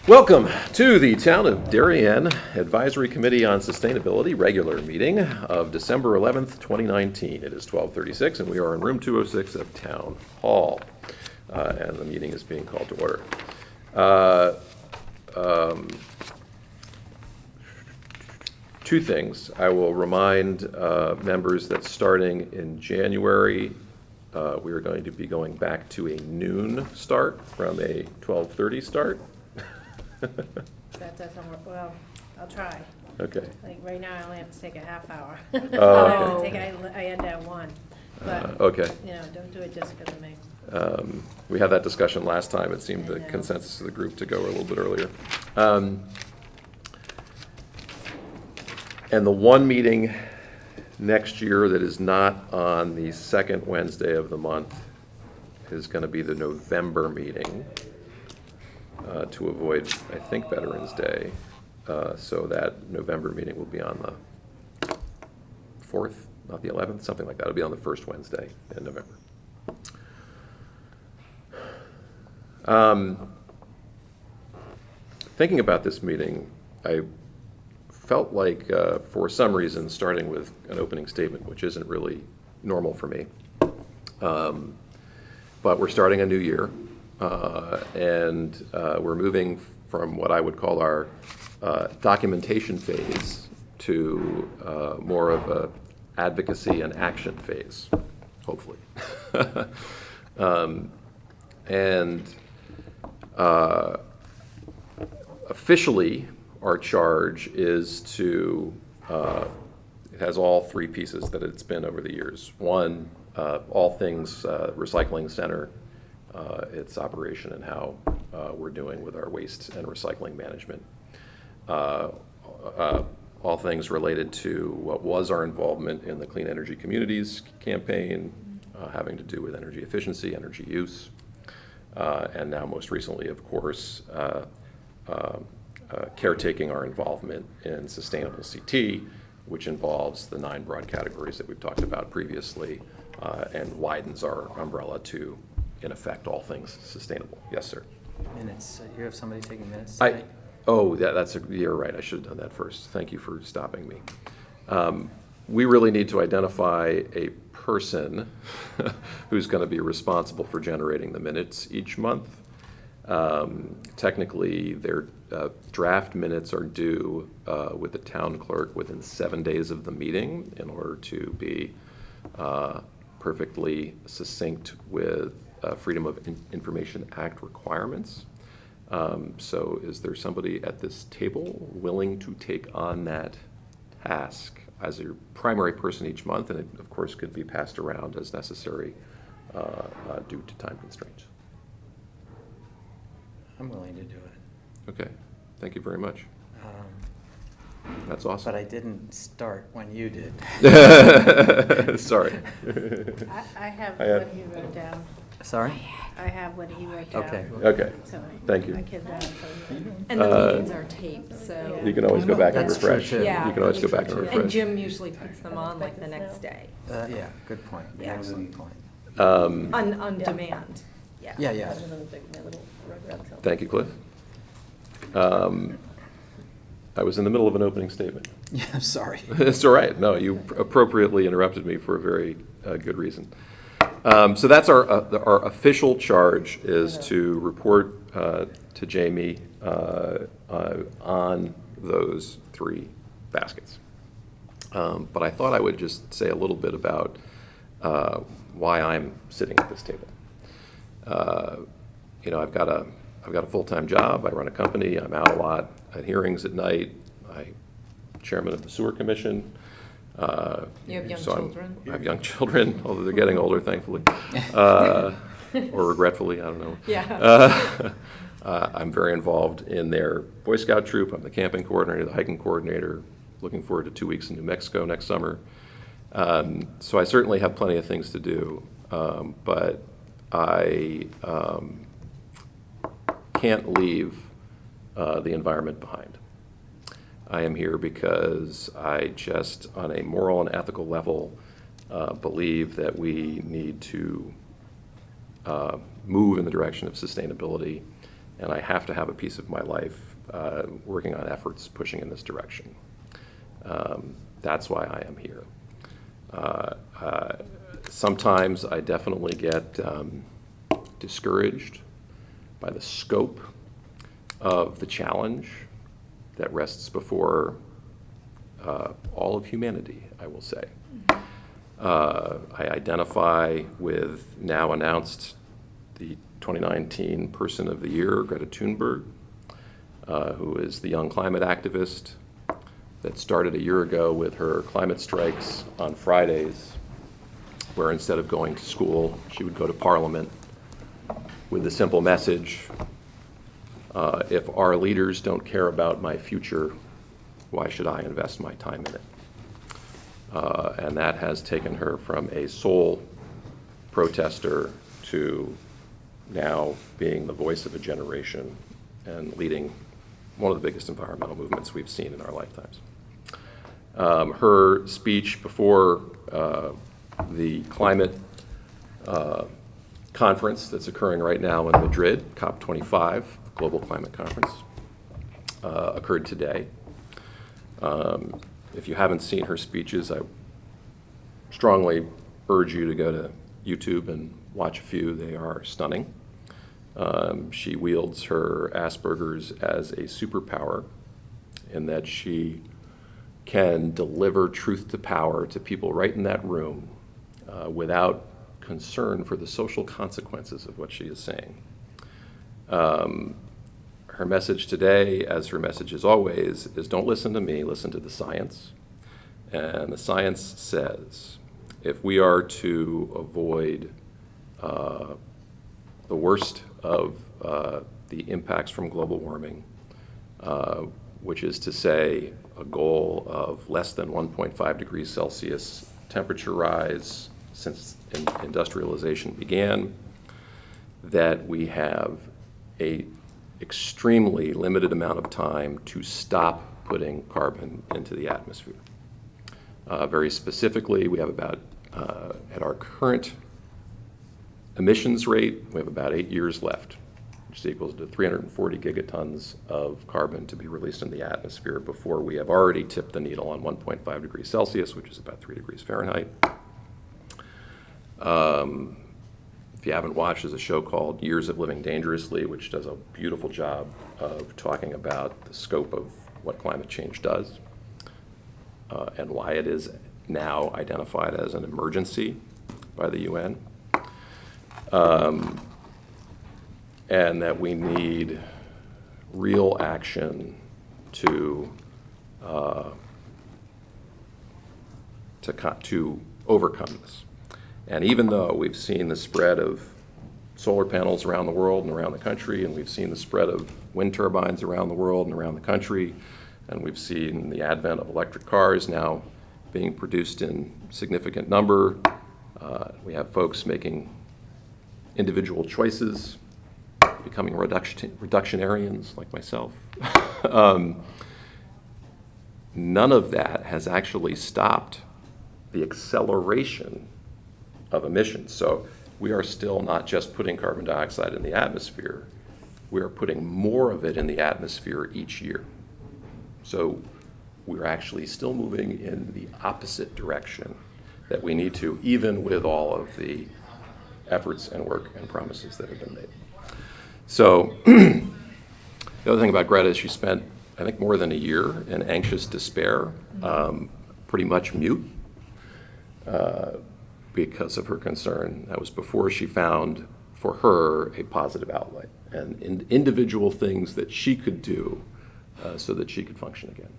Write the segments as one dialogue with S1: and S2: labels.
S1: Welcome to the Town of Darien Advisory Committee on Sustainability regular meeting of December 11th, 2019. It is 12:36 and we are in room 206 of Town Hall. And the meeting is being called to order. Two things. I will remind members that starting in January, we are going to be going back to a noon start from a 12:30 start.
S2: That doesn't work, well, I'll try.
S1: Okay.
S2: Like, right now, I only have to take a half hour.
S1: Oh,
S2: I end at 1, but,
S1: okay.
S2: Don't do it just because of me.
S1: We had that discussion last time. It seemed the consensus of the group to go a little bit earlier. And the one meeting next year that is not on the second Wednesday of the month is going to be the November meeting to avoid, I think, Veterans Day. So that November meeting will be on the 4th, not the 11th, something like that. It'll be on the first Wednesday in November. Thinking about this meeting, I felt like, for some reason, starting with an opening statement, which isn't really normal for me, but we're starting a new year, and we're moving from what I would call our documentation phase to more of a advocacy and action phase, hopefully. Officially, our charge is to, it has all three pieces that it's been over the years. One, all things recycling center, its operation and how we're doing with our waste and recycling management. All things related to what was our involvement in the Clean Energy Communities campaign, having to do with energy efficiency, energy use, and now most recently, of course, caretaking our involvement in sustainable CT, which involves the 9 broad categories that we've talked about previously, and widens our umbrella to, in effect, all things sustainable. Yes, sir.
S3: Minutes. You have somebody taking minutes
S1: Yeah, you're right. I should have done that first. Thank you for stopping me. We really need to identify a person who's going to be responsible for generating the minutes each month. Technically, their draft minutes are due with the town clerk within 7 days of the meeting in order to be perfectly succinct with Freedom of Information Act requirements. So is there somebody at this table willing to take on that task as a primary person each month? And it, of course, could be passed around as necessary due to time constraints.
S3: I'm willing to do it.
S1: Okay, thank you very much. That's awesome.
S3: But I didn't start when you did.
S1: Sorry.
S2: I have what he wrote down.
S3: Sorry?
S2: I have what he wrote down.
S3: Okay.
S1: Okay,
S2: So
S1: thank you.
S2: I can,
S4: And the meetings are taped, so.
S1: You can always go back and
S3: That's true,
S1: refresh.
S3: too.
S4: Yeah.
S1: You can always go back and
S3: True, too.
S1: refresh.
S4: And Jim usually puts them on like the next day,
S3: Yeah, good point.
S4: Yeah.
S3: Excellent point.
S4: on demand, yeah.
S3: Yeah, yeah.
S1: Thank you, Cliff. I was in the middle of an opening statement.
S3: Yeah, I'm sorry.
S1: It's all right. No, you appropriately interrupted me for a very good reason. So that's our official charge is to report to Jamie on those 3 baskets. But I thought I would just say a little bit about why I'm sitting at this table. I've got a full-time job. I run a company. I'm out a lot at hearings at night. I'm chairman of the Sewer Commission.
S4: You have young children?
S1: I have young children, although they're getting older, thankfully, or regretfully, I don't know.
S4: Yeah.
S1: I'm very involved in their Boy Scout troop. I'm the camping coordinator, the hiking coordinator. Looking forward to 2 weeks in New Mexico next summer. So I certainly have plenty of things to do, but I can't leave the environment behind. I am here because I just, on a moral and ethical level, believe that we need to move in the direction of sustainability and I have to have a piece of my life working on efforts pushing in this direction. That's why I am here. Sometimes I definitely get discouraged by the scope of the challenge that rests before all of humanity, I will say. I identify with now announced the 2019 Person of the Year, Greta Thunberg, who is the young climate activist that started a year ago with her climate strikes on Fridays, where instead of going to school, she would go to Parliament with the simple message, if our leaders don't care about my future, why should I invest my time in it? And that has taken her from a sole protester to now being the voice of a generation and leading one of the biggest environmental movements we've seen in our lifetimes. Her speech before the climate conference that's occurring right now in Madrid, COP25, Global Climate Conference, occurred today. If you haven't seen her speeches, I strongly urge you to go to YouTube and watch a few. They are stunning. She wields her Asperger's as a superpower in that she can deliver truth to power to people right in that room without concern for the social consequences of what she is saying. Her message today, as her message is always, is don't listen to me, listen to the science. And the science says if we are to avoid the worst of the impacts from global warming, which is to say a goal of less than 1.5 degrees Celsius temperature rise since industrialization began, that we have a extremely limited amount of time to stop putting carbon into the atmosphere. Very specifically, we have about, at our current emissions rate, we have about 8 years left, which is equals to 340 gigatons of carbon to be released in the atmosphere before we have already tipped the needle on 1.5 degrees Celsius, which is about 3 degrees Fahrenheit. If you haven't watched, there's a show called Years of Living Dangerously, which does a beautiful job of talking about the scope of what climate change does and why it is now identified as an emergency by the UN. And that we need real action to overcome this. And even though we've seen the spread of solar panels around the world and around the country, and we've seen the spread of wind turbines around the world and around the country, and we've seen the advent of electric cars now being produced in significant number, we have folks making individual choices, becoming reductionarians like myself. None of that has actually stopped the acceleration of emissions. So we are still not just putting carbon dioxide in the atmosphere, we are putting more of it in the atmosphere each year. So we're actually still moving in the opposite direction that we need to, even with all of the efforts and work and promises that have been made. So the other thing about Greta is she spent, I think, more than a year in anxious despair, pretty much mute because of her concern. That was before she found, for her, a positive outlet and individual things that she could do so that she could function again.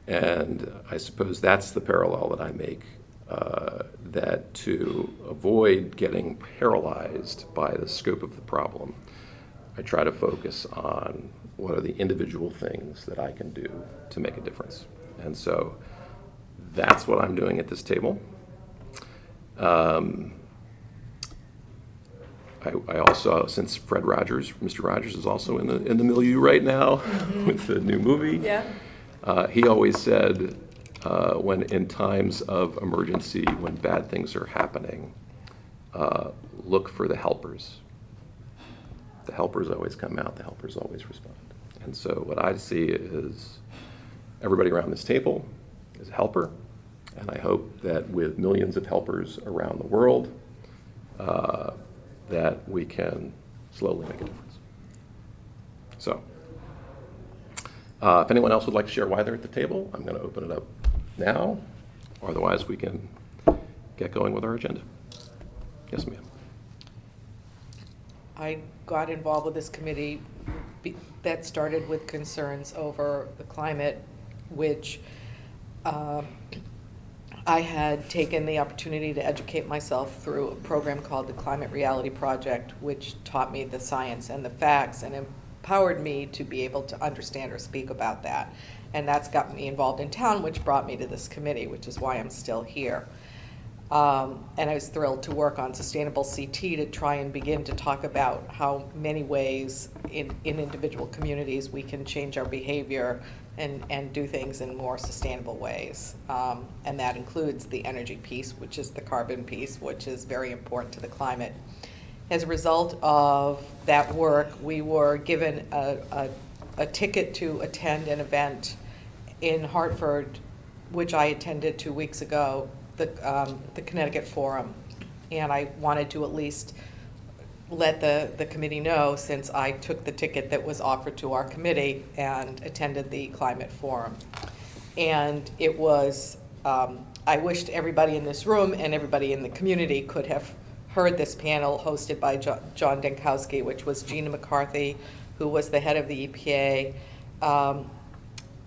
S1: And I suppose that's the parallel that I make, that to avoid getting paralyzed by the scope of the problem, I try to focus on what are the individual things that I can do to make a difference. And so that's what I'm doing at this table. I also, since Mr. Rogers is also in the milieu right now with the new movie.
S4: Yeah.
S1: He always said, when in times of emergency, when bad things are happening, look for the helpers. the helpers always come out, the helpers always respond. And so what I see is everybody around this table is a helper, and I hope that with millions of helpers around the world, that we can slowly make a difference. So, if anyone else would like to share why they're at the table, I'm going to open it up now. Otherwise, we can get going with our agenda. Yes, ma'am.
S5: I got involved with this committee that started with concerns over the climate, which I had taken the opportunity to educate myself through a program called the Climate Reality Project, which taught me the science and the facts and empowered me to be able to understand or speak about that. And that's got me involved in town, which brought me to this committee, which is why I'm still here. And I was thrilled to work on Sustainable CT to try and begin to talk about how many ways in individual communities we can change our behavior and do things in more sustainable ways. And that includes the energy piece, which is the carbon piece, which is very important to the climate. As a result of that work, we were given a ticket to attend an event in Hartford, which I attended 2 weeks ago, the Connecticut Forum. And I wanted to at least let the committee know, since I took the ticket that was offered to our committee and attended the Climate Forum. And it was, I wished everybody in this room and everybody in the community could have heard this panel hosted by John Denkowski, which was Gina McCarthy, who was the head of the EPA,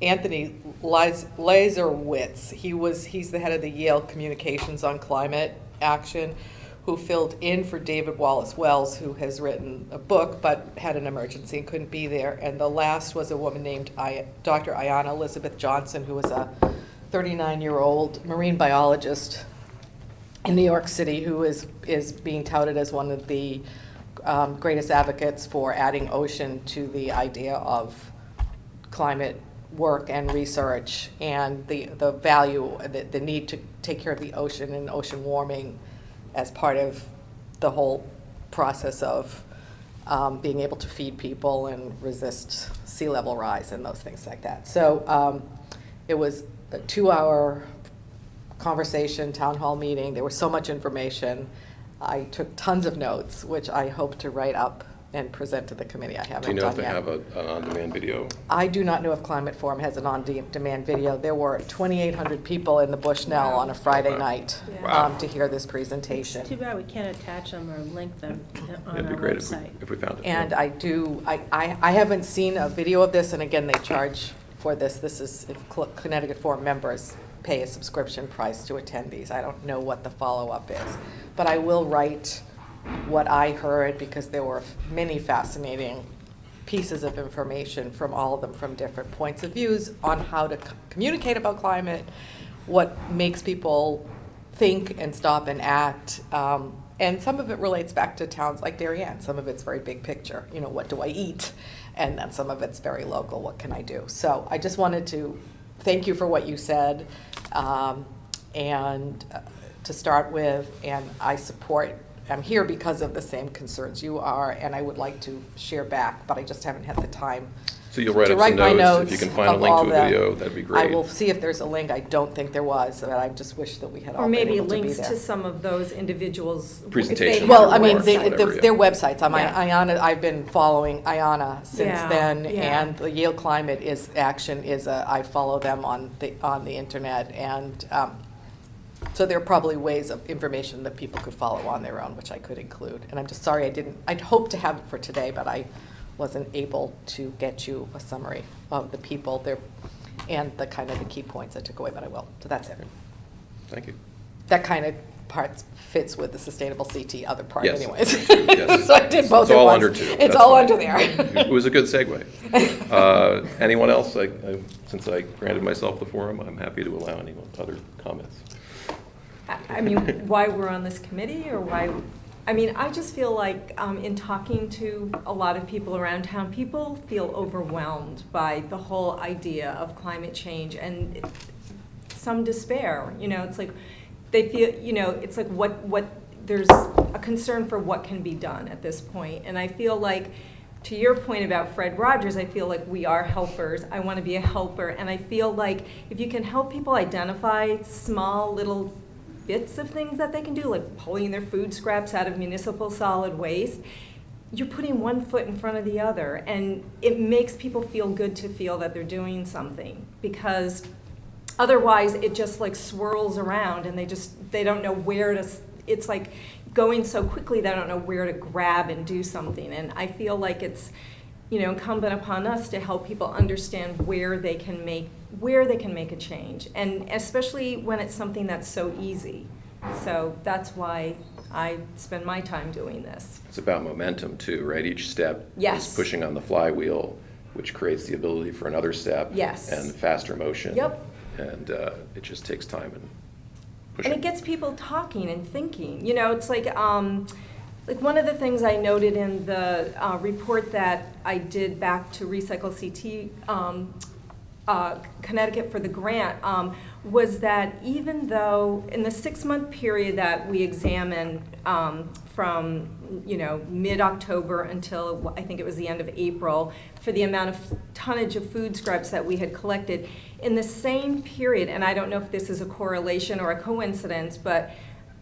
S5: Anthony Lazarowitz, he's the head of the Yale Communications on Climate Action, who filled in for David Wallace Wells, who has written a book but had an emergency and couldn't be there. And the last was a woman named Dr. Ayanna Elizabeth Johnson, who was a 39-year-old marine biologist in New York City, who is being touted as one of the greatest advocates for adding ocean to the idea of climate work and research, and the value, the need to take care of the ocean and ocean warming as part of the whole process of being able to feed people and resist sea level rise and those things like that. So it was a 2-hour conversation, town hall meeting. There was so much information. I took tons of notes, which I hope to write up and present to the committee. I haven't done yet.
S1: Do you know if they have an on-demand video?
S5: I do not know if Climate Forum has an on-demand video. There were 2,800 people in the Bushnell on a Friday night to hear this presentation.
S2: It's too bad we can't attach them or link them on
S1: It'd be
S2: our
S1: great
S2: website.
S1: if we found it.
S5: And I haven't seen a video of this, and again, they charge for this. This is if Connecticut Forum members pay a subscription price to attend these. I don't know what the follow-up is, but I will write what I heard, because there were many fascinating pieces of information from all of them from different points of views on how to communicate about climate, what makes people think and stop and act. And some of it relates back to towns like Darien. Some of it's very big picture. You know, what do I eat? And then some of it's very local. What can I do? So I just wanted to thank you for what you said. And to start with, and I'm here because of the same concerns you are, and I would like to share back, but I just haven't had the time.
S1: So you'll write
S5: to
S1: up
S5: write
S1: some
S5: my
S1: notes. If you can find a
S5: of
S1: link
S5: all
S1: to a video, that'd be great.
S5: I will see if there's a link. I don't think there was, but I just wish that we had all
S4: Or
S5: been
S4: maybe
S5: able to be
S4: links
S5: there.
S4: to some of those individuals.
S1: Presentations.
S5: Well, I
S1: or
S5: mean,
S1: whatever, yeah.
S5: their websites.
S4: Yeah.
S5: Ayanna, I've been following Ayanna since
S4: Yeah,
S5: then,
S4: yeah.
S5: and the Yale Climate Action is I follow them on the internet, and so there are probably ways of information that people could follow on their own, which I could include. And I'm just sorry I'd hoped to have it for today, but I wasn't able to get you a summary of the people there and the kind of the key points I took away, but I will. So that's it.
S1: Thank you.
S5: That kind of part fits with the Sustainable CT other part
S1: Yes,
S5: anyways.
S1: me too, yes.
S5: So I did both
S1: It's all
S5: at once.
S1: under two.
S5: It's
S1: That's
S5: all
S1: fine.
S5: under there.
S1: It was a good segue. Anyone else? Since I granted myself the forum, I'm happy to allow any other comments.
S4: I mean, why we're on this committee, or why? I mean, I just feel like in talking to a lot of people around town, people feel overwhelmed by the whole idea of climate change and some despair. You know, it's like they feel, you know, it's like what there's a concern for what can be done at this point. And I feel like to your point about Fred Rogers, I feel like we are helpers. I want to be a helper, and I feel like if you can help people identify small little bits of things that they can do, like pulling their food scraps out of municipal solid waste, you're putting one foot in front of the other, and it makes people feel good to feel that they're doing something, because otherwise it just like swirls around and they don't know where to, it's like going so quickly they don't know where to grab and do something. And I feel like it's, incumbent upon us to help people understand where they can make a change, and especially when it's something that's so easy. So that's why I spend my time doing this.
S1: It's about momentum too, right? Each step
S4: Yes.
S1: is pushing on the flywheel, which creates the ability for another step.
S4: Yes.
S1: And faster motion.
S4: Yep.
S1: And it just takes time and pushing.
S4: And it gets people talking and thinking. It's like one of the things I noted in the report that I did back to Recycle CT Connecticut for the grant was that even though in the 6-month period that we examined from mid-October until I think it was the end of April, for the amount of tonnage of food scraps that we had collected, in the same period, and I don't know if this is a correlation or a coincidence, but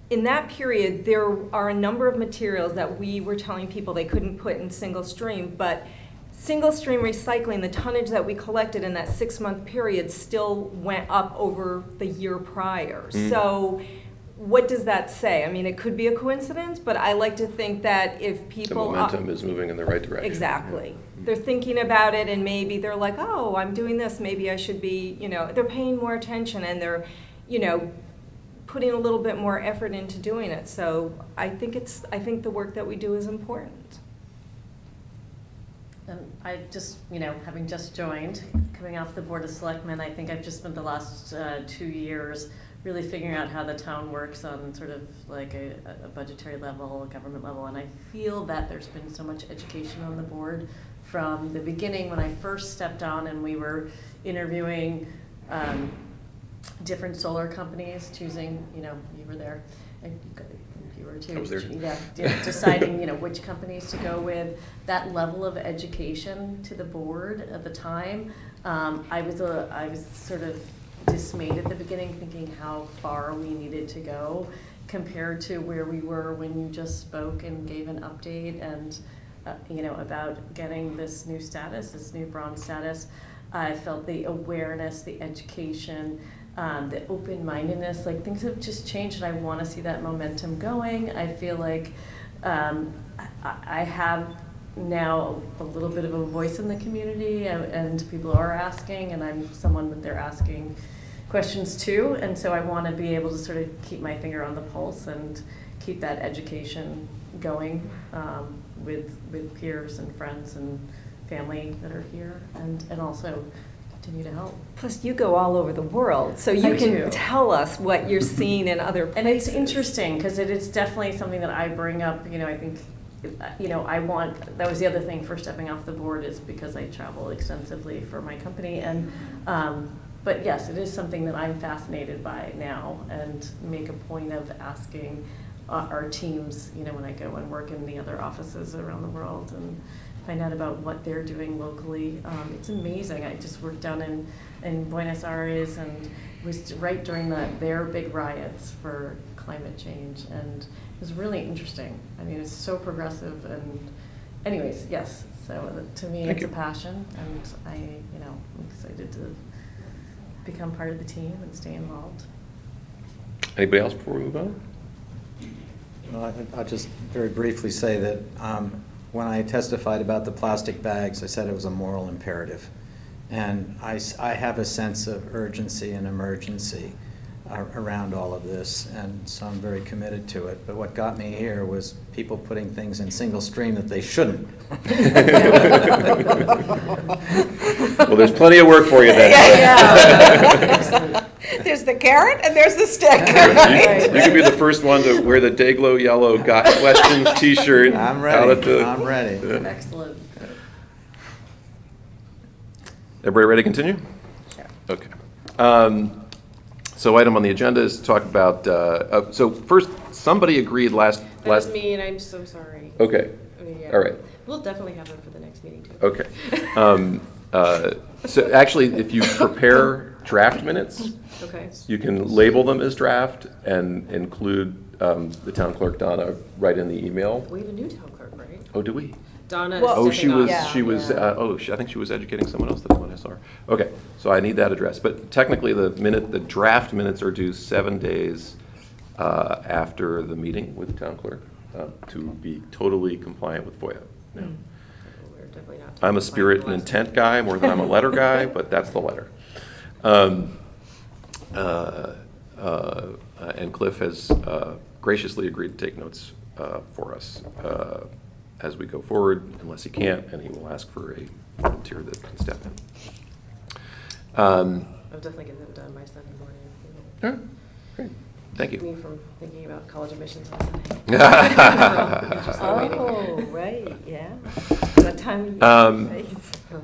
S4: in that period there are a number of materials that we were telling people they couldn't put in single stream, but single stream recycling, the tonnage that we collected in that 6-month period still went up over the year prior. So what does that say? I mean, it could be a coincidence, but I like to think that if
S1: The
S4: people...
S1: momentum is moving in the right direction.
S4: Exactly. They're thinking about it, and maybe they're like, oh, I'm doing this, maybe I should be, they're paying more attention, and they're, putting a little bit more effort into doing it. So I think the work that we do is important.
S2: And I just, having just joined, coming off the Board of Selectmen, I think I've just spent the last 2 years really figuring out how the town works on sort of like a budgetary level, a government level, and I feel that there's been so much education on the board from the beginning when I first stepped on and we were interviewing different solar companies, choosing, you were there, and you were too.
S1: I was there.
S2: Yeah, deciding, which companies to go with. That level of education to the board at the time, I was sort of dismayed at the beginning, thinking how far we needed to go compared to where we were when you just spoke and gave an update and about getting this new status, this new bronze status. I felt the awareness, the education, the open-mindedness, like things have just changed, and I want to see that momentum going. I feel like I have now a little bit of a voice in the community, and people are asking, and I'm someone that they're asking questions to, and so I want to be able to sort of keep my finger on the pulse and keep that education going with peers and friends and family that are here, and also continue to help.
S4: Plus, you go all over the world, so you can tell us what you're seeing in other places.
S2: And it's interesting, because it is definitely something that I bring up, I think, that was the other thing for stepping off the board, is because I travel extensively for my company, and but yes, it is something that I'm fascinated by now, and make a point of asking our teams, when I go and work in the other offices around the world and find out about what they're doing locally. It's amazing. I just worked down in Buenos Aires, and it was right during their big riots for climate change, and it was really interesting. I mean, it's so progressive, and anyways, yes. So to me, it's a passion, and I'm excited to become part of the team and stay involved.
S1: Anybody else before we move on?
S3: Well, I'll just very briefly say that when I testified about the plastic bags, I said it was a moral imperative. And I have a sense of urgency and emergency around all of this, and so I'm very committed to it. But what got me here was people putting things in single stream that they shouldn't.
S1: Well, there's plenty of work for you then.
S5: Yeah. There's the carrot and there's the stick.
S1: You could be the first one to wear the Dayglow yellow Got Questions T-shirt.
S3: I'm ready.
S1: I'm
S3: ready.
S2: Excellent.
S1: Everybody ready to continue?
S2: Sure.
S1: Okay. So item on the agenda is to talk about, so first, somebody agreed last.
S6: That was me, and I'm so sorry.
S1: Okay,
S6: I mean, yeah.
S1: all right.
S6: We'll definitely have them for the next meeting, too.
S1: Okay. So actually, if you prepare draft minutes,
S6: Okay.
S1: you can label them as draft and include the town clerk, Donna, right in the email.
S6: We have a new town clerk, right?
S1: Oh, do we?
S6: Donna
S4: Well-
S6: is
S1: Oh, she
S6: stepping
S1: was,
S6: off.
S1: she was,
S2: Yeah.
S1: I think she was educating someone else that when I saw her. Okay, so I need that addressed. But technically, the draft minutes are due 7 days after the meeting with the town clerk to be totally compliant with FOIA. Yeah.
S6: We're definitely not.
S1: I'm a spirit and intent guy more than I'm a letter guy, but that's the letter. And Cliff has graciously agreed to take notes for us as we go forward, unless he can't, and he will ask for a volunteer that can step in.
S6: I'm definitely getting them done by Sunday morning.
S1: All right, great, thank
S6: Keep
S1: you.
S6: me from thinking about college admissions on Sunday.
S4: Oh, right, yeah. That time of year,
S1: Um,
S4: right?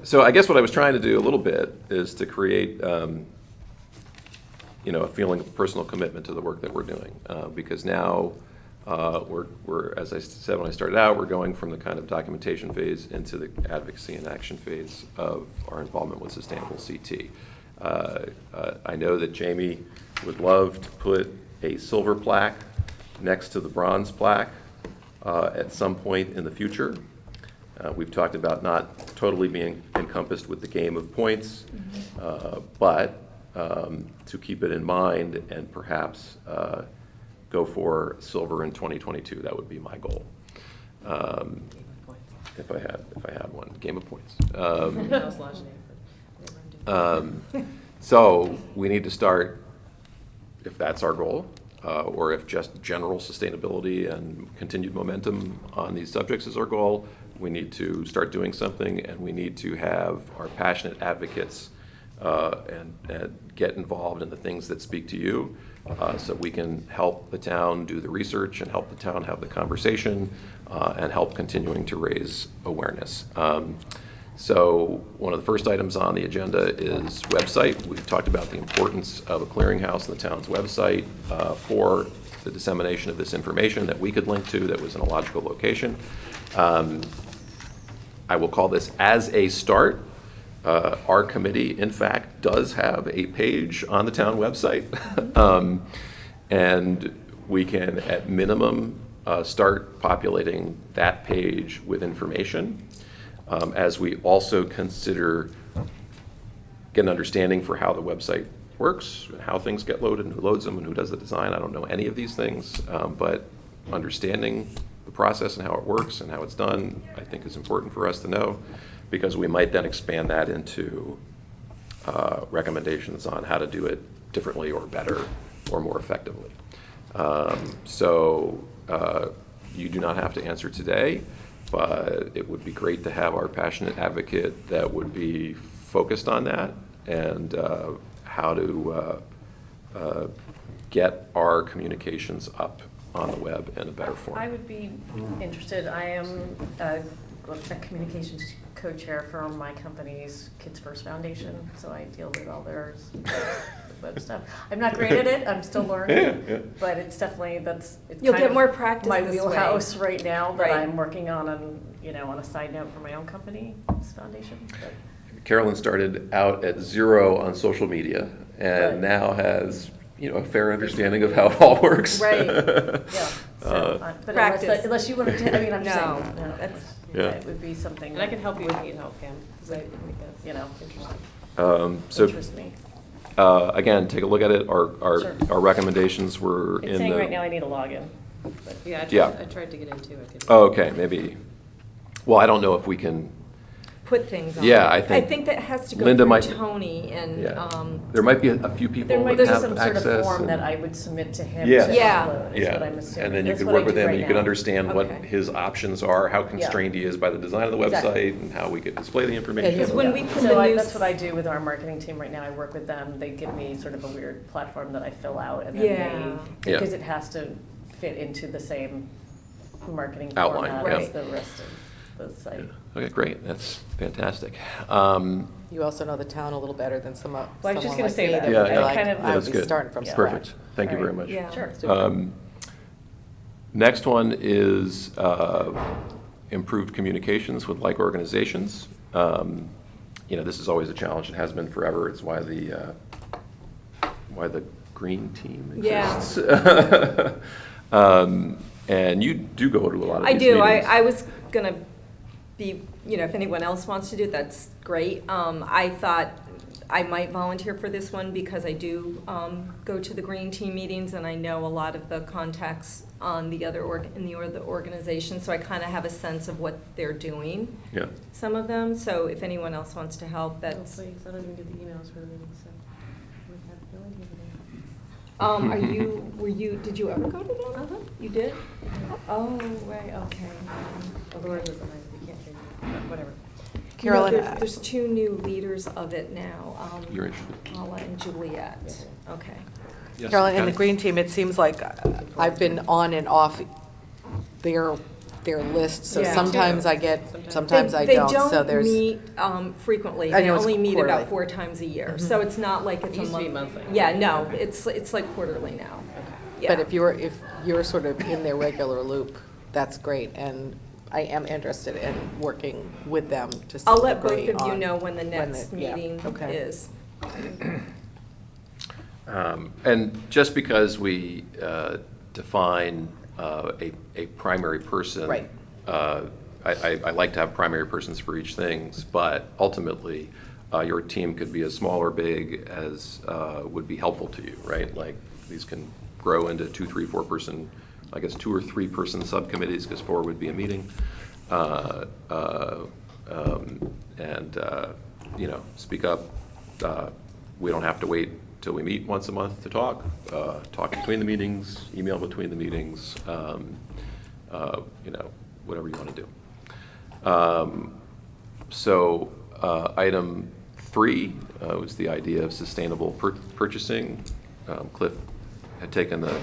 S1: So I guess what I was trying to do a little bit is to create, a feeling of personal commitment to the work that we're doing. Because now, we're, as I said when I started out, we're going from the kind of documentation phase into the advocacy and action phase of our involvement with Sustainable CT. I know that Jamie would love to put a silver plaque next to the bronze plaque at some point in the future. We've talked about not totally being encompassed with the game of points, but to keep it in mind and perhaps go for silver in 2022. That would be my goal. If I had one, game of points.
S6: That was last name, but never mind.
S1: So we need to start, if that's our goal, or if just general sustainability and continued momentum on these subjects is our goal, we need to start doing something, and we need to have our passionate advocates and get involved in the things that speak to you, so we can help the town do the research and help the town have the conversation and help continuing to raise awareness. So one of the first items on the agenda is website. We've talked about the importance of a clearinghouse in the town's website for the dissemination of this information that we could link to that was in a logical location. I will call this as a start. Our committee, in fact, does have a page on the town website. And we can, at minimum, start populating that page with information. As we also consider, get an understanding for how the website works, and how things get loaded, and who loads them, and who does the design. I don't know any of these things, but understanding the process and how it works and how it's done, I think is important for us to know, because we might then expand that into recommendations on how to do it differently or better or more effectively. So you do not have to answer today, but it would be great to have our passionate advocate that would be focused on that and how to get our communications up on the web in a better form.
S2: I would be interested. I am a communications co-chair for my company's Kids First Foundation, so I deal with all their web stuff. I'm not great at it. I'm still learning,
S1: Yeah.
S2: but it's definitely it's
S4: You'll
S2: kind
S4: get
S2: of
S4: more practice
S2: my
S4: this way.
S2: wheelhouse right now that
S4: Right.
S2: I'm working on a side note for my own company's foundation. But
S1: Carolyn started out at 0 on social media and
S2: Right.
S1: now has, a fair understanding of how it all works.
S4: Right.
S2: yeah, so, but
S4: Practice.
S2: unless you want to, I'm just
S4: No,
S2: saying,
S4: that's-
S1: Yeah.
S2: it would be something.
S6: And I can help you if you need help, Pam, because I think that's interesting.
S1: So,
S2: Interest me.
S1: again, take a look at it. Our
S2: Sure.
S1: our recommendations were
S2: It's
S1: in
S2: saying
S1: the.
S2: right now I need a login. But
S6: Yeah,
S1: Yeah.
S6: I tried to get into it.
S1: Oh, okay, maybe. Well, I don't know if we can.
S4: Put things on.
S1: Yeah, I
S4: I
S1: think
S4: think that has to go
S1: Linda
S4: through
S1: might-
S4: Tony and,
S1: Yeah. There might be a few people
S2: there
S1: that
S2: might be
S1: have
S2: some sort of
S1: access.
S2: form
S1: and-
S2: that I would submit to him
S1: Yeah.
S2: to
S4: Yeah.
S2: upload, is what I'm assuming.
S1: And then you
S2: That's
S1: could
S2: what I
S1: work with
S2: do
S1: him,
S2: right
S1: and you could
S2: now.
S1: understand what
S4: Okay.
S1: his options are, how constrained he is by the design of the
S2: Exactly.
S1: website, and how we could display the information.
S5: Because
S4: when
S2: Yeah.
S4: we put
S2: So
S4: the new
S2: that's what I do with our marketing team right now. I work with them. They give me sort of a weird platform that I fill out, and then
S4: Yeah.
S2: they,
S1: Yeah.
S2: because it has to fit into the same marketing
S1: Outline,
S2: format
S4: yeah.
S2: as the rest of the site.
S1: Okay, great, that's fantastic.
S5: You also know the town a little better than
S2: Well, I was just gonna say that.
S1: Yeah,
S5: would be
S1: yeah.
S5: like,
S2: I kind of-
S5: I would
S1: That's
S5: be
S1: good.
S5: starting from
S2: Yeah.
S5: scratch.
S1: Perfect, thank you
S2: All
S1: very
S2: right.
S1: much.
S4: Yeah.
S2: Sure.
S5: Super.
S1: Next one is improved communications with like organizations. This is always a challenge. It has been forever. It's why the green team exists.
S4: Yeah.
S1: And you do go to a lot of
S4: I
S1: these
S4: do.
S1: meetings.
S4: I was gonna be, if anyone else wants to do it, that's great. I thought I might volunteer for this one because I do go to the green team meetings, and I know a lot of the contacts on the other the organization, so I kind of have a sense of what they're doing.
S1: Yeah.
S4: Some of them. So if anyone else wants to help,
S6: No,
S4: that's.
S6: please, I don't even get the emails for the meetings, so we have no idea what
S4: Did you ever go to them?
S6: Uh-huh.
S4: You did? Oh, right, okay.
S6: Otherwise, it's a nice, you can't change it, whatever.
S5: Carolyn,
S4: There's two new leaders of it now.
S1: You're interested?
S4: Paula and Juliet. Okay.
S1: Yes,
S5: Carolyn, in the
S1: Patty?
S5: green team, it seems like I've been on and off their list, so
S4: Yeah.
S5: sometimes I get, sometimes I
S4: They
S5: don't, so
S4: don't
S5: there's.
S4: meet frequently.
S5: I
S4: They
S5: know it's
S4: only meet
S5: quarterly.
S4: about 4 times a year. So it's not like it's
S6: It used
S4: a
S6: to be
S4: month.
S6: monthly.
S4: Yeah, no, it's like quarterly now. Yeah.
S5: But if you're sort of in their regular loop, that's great, and I am interested in working with them to some
S4: I'll let both
S5: degree
S4: of you
S5: on
S4: know when the next
S5: yeah,
S4: meeting
S5: okay.
S4: is.
S1: And just because we define a primary person.
S5: Right.
S1: I like to have primary persons for each things, but ultimately, your team could be as small or big as would be helpful to you, right? Like, these can grow into 2, 3, 4 person, I guess 2 or 3 person subcommittees, because 4 would be a meeting. Speak up. We don't have to wait till we meet once a month to talk. Talk between the meetings, email between the meetings, whatever you want to do. Item 3 was the idea of sustainable purchasing. Cliff had taken the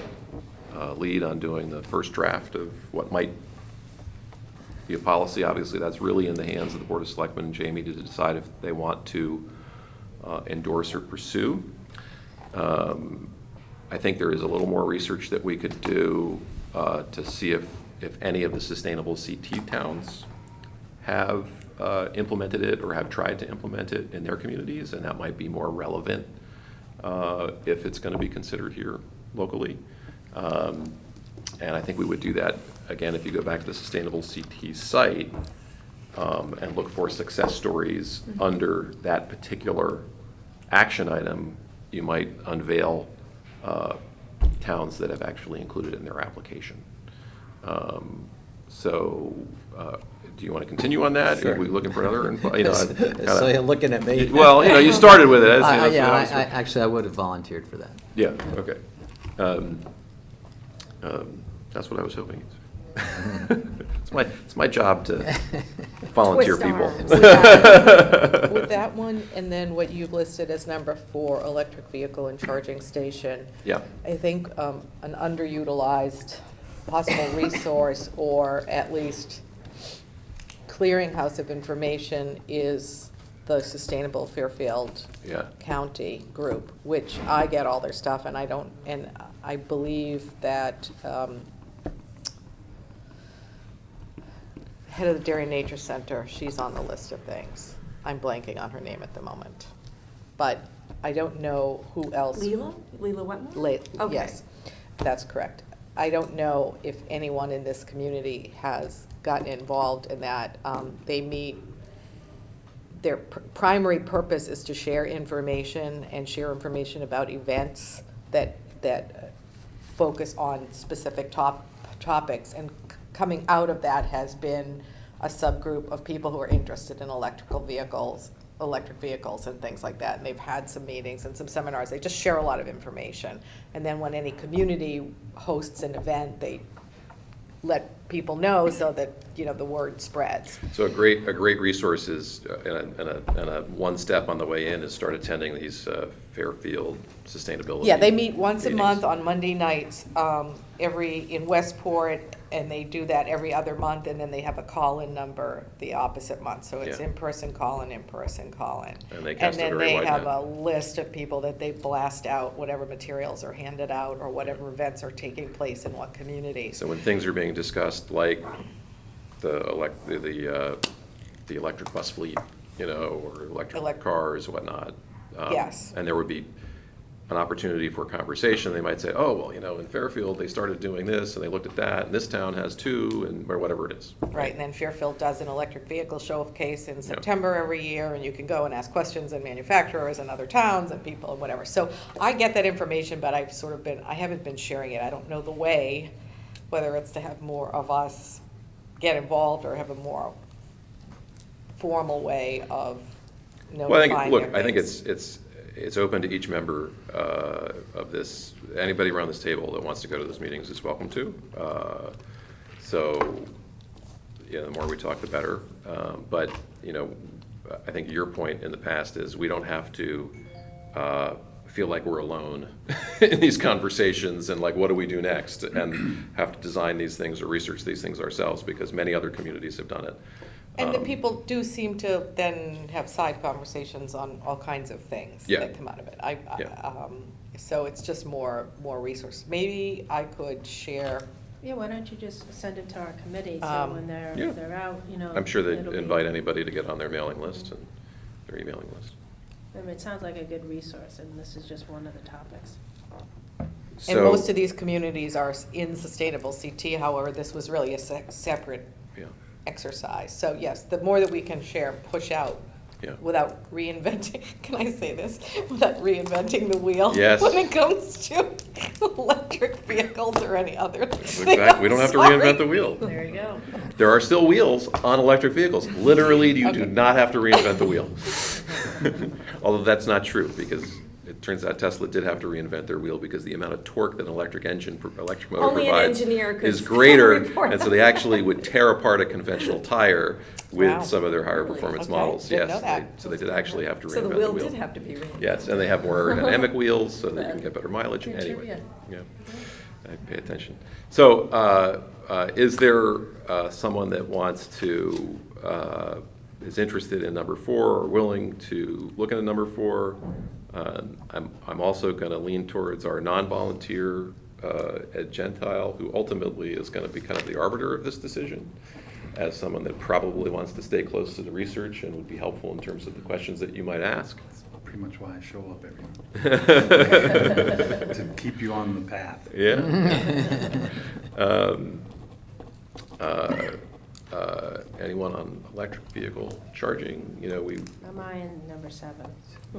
S1: lead on doing the first draft of what might be a policy. Obviously, that's really in the hands of the Board of Selectmen and Jamie to decide if they want to endorse or pursue. I think there is a little more research that we could do to see if any of the sustainable CT towns have implemented it or have tried to implement it in their communities, and that might be more relevant if it's going to be considered here locally. And I think we would do that, again, if you go back to the Sustainable CT site and look for success stories under that particular action item, you might unveil towns that have actually included it in their application. Do you want to continue on that?
S3: Sure.
S1: Are we looking for another?
S3: So you're looking at me.
S1: Well, you started with it.
S3: Actually, I would have volunteered for that.
S1: Yeah, okay. That's what I was hoping. It's my job to volunteer
S4: Twist
S1: people.
S4: arms.
S5: With that one, and then what you've listed as number 4, electric vehicle and charging station.
S1: Yeah.
S5: I think an underutilized possible resource, or at least clearinghouse of information, is the Sustainable Fairfield
S1: Yeah.
S5: County group, which I get all their stuff, and I believe that head of the Dairy Nature Center, she's on the list of things. I'm blanking on her name at the moment, but I don't know who else.
S4: Leela Wetmore? Okay.
S5: Yes, that's correct. I don't know if anyone in this community has gotten involved in that. They meet, their primary purpose is to share information and share information about events that focus on specific topics. And coming out of that has been a subgroup of people who are interested in electric vehicles and things like that. And they've had some meetings and some seminars. They just share a lot of information. And then when any community hosts an event, they let people know so that, the word spreads.
S1: So a great resource is, and a one step on the way in, is start attending these Fairfield sustainability.
S5: Yeah, they meet once a
S1: meetings.
S5: month on Monday nights, in Westport, and they do that every other month, and then they have a call-in number the opposite month. So it's
S1: Yeah.
S5: in-person call-in, in-person call-in.
S1: And they cast a very
S5: then
S1: wide
S5: they have
S1: net.
S5: a list of people that they blast out, whatever materials are handed out, or whatever events are taking place in what communities.
S1: So when things are being discussed, like the electric bus fleet, you know, or electric
S5: Elec-
S1: cars, whatnot.
S5: Yes.
S1: And there would be an opportunity for conversation. They might say, oh, well, you know, in Fairfield, they started doing this, and they looked at that, and this town has two, and or whatever it is.
S5: Right, and then Fairfield does an electric vehicle showcase in September every year, and you can go and ask questions and manufacturers and other towns and people and whatever. So I get that information, but I haven't been sharing it. I don't know the way, whether it's to have more of us get involved or have a more formal way of
S1: Well,
S5: notifying their
S1: I think
S5: things.
S1: it's open to each member of this. Anybody around this table that wants to go to those meetings is welcome to. So, yeah, the more we talk, the better. But, you know, I think your point in the past is we don't have to feel like we're alone in these conversations and like, what do we do next? And have to design these things or research these things ourselves, because many other communities have done it.
S5: And the people do seem to then have side conversations on all kinds of things
S1: Yeah.
S5: that come out of it.
S1: Yeah.
S5: So it's just more resources. Maybe I could share.
S6: Yeah, why don't you just send it to our committee, so when
S1: Yeah.
S6: they're out, you know.
S1: I'm sure they'd
S6: it'll be-
S1: invite anybody to get on their mailing list and their emailing list.
S6: I mean, it sounds like a good resource, and this is just one of the topics.
S5: And
S1: So-
S5: most of these communities are in sustainable CT, however, this was really a separate
S1: Yeah.
S5: exercise. So yes, the more that we can share, push out,
S1: Yeah.
S5: without reinventing, can I say this? Without reinventing the wheel.
S1: Yes.
S5: When it comes to electric vehicles or any other thing.
S1: Exactly. We don't have to
S5: I'm sorry.
S1: reinvent the wheel.
S6: There you go.
S1: There are still wheels on electric vehicles. Literally, you do
S5: Okay.
S1: not have to reinvent the wheel. Although that's not true, because it turns out Tesla did have to reinvent their wheel because the amount of torque that an electric motor
S4: Only an
S1: provides
S4: engineer could
S1: is greater.
S4: report
S1: And so they actually would tear apart a conventional tire with
S5: Wow.
S1: some of their higher
S2: Really?
S1: performance
S5: Okay.
S1: models.
S5: Didn't
S1: Yes,
S5: know that.
S1: so they did actually have to
S4: So
S1: reinvent
S4: the wheel did have to be reinvented.
S1: Yes, and they have more aerodynamic wheels so that you can get better mileage.
S2: Good
S1: Anyway,
S2: trivia.
S1: yeah, I pay attention. So, is there someone that wants to, is interested in number 4 or willing to look into number 4? I'm also going to lean towards our non-volunteer Ed Gentile, who ultimately is going to be kind of the arbiter of this decision, as someone that probably wants to stay close to the research and would be helpful in terms of the questions that you might ask.
S7: Pretty much why I show up every month. To keep you on the path.
S1: Yeah. Anyone on electric vehicle charging? You know,
S6: I'm eyeing number 7.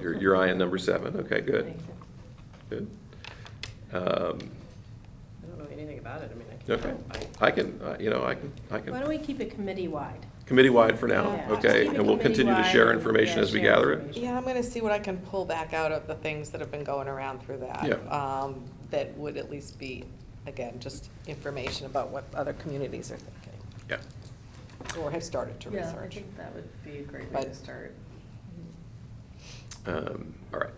S1: you're eyeing number 7. Okay, good,
S6: Thank you.
S1: good.
S6: I don't know anything about it, I mean,
S1: Okay, I can, I
S6: Why
S1: can,
S6: don't we keep it committee-wide?
S1: committee-wide for now,
S6: Yeah.
S1: okay?
S6: Keep it
S1: And we'll continue to share
S6: committee-wide,
S1: information
S6: yeah,
S1: as we
S6: share
S1: gather it.
S6: information.
S5: Yeah, I'm gonna see what I can pull back out of the things that have been going around through that.
S1: Yeah.
S5: That would at least be, again, just information about what other communities are thinking,
S1: Yeah.
S5: or have started to
S2: Yeah, I
S5: research.
S2: think that would be a great way to
S5: But-
S2: start.
S1: All right.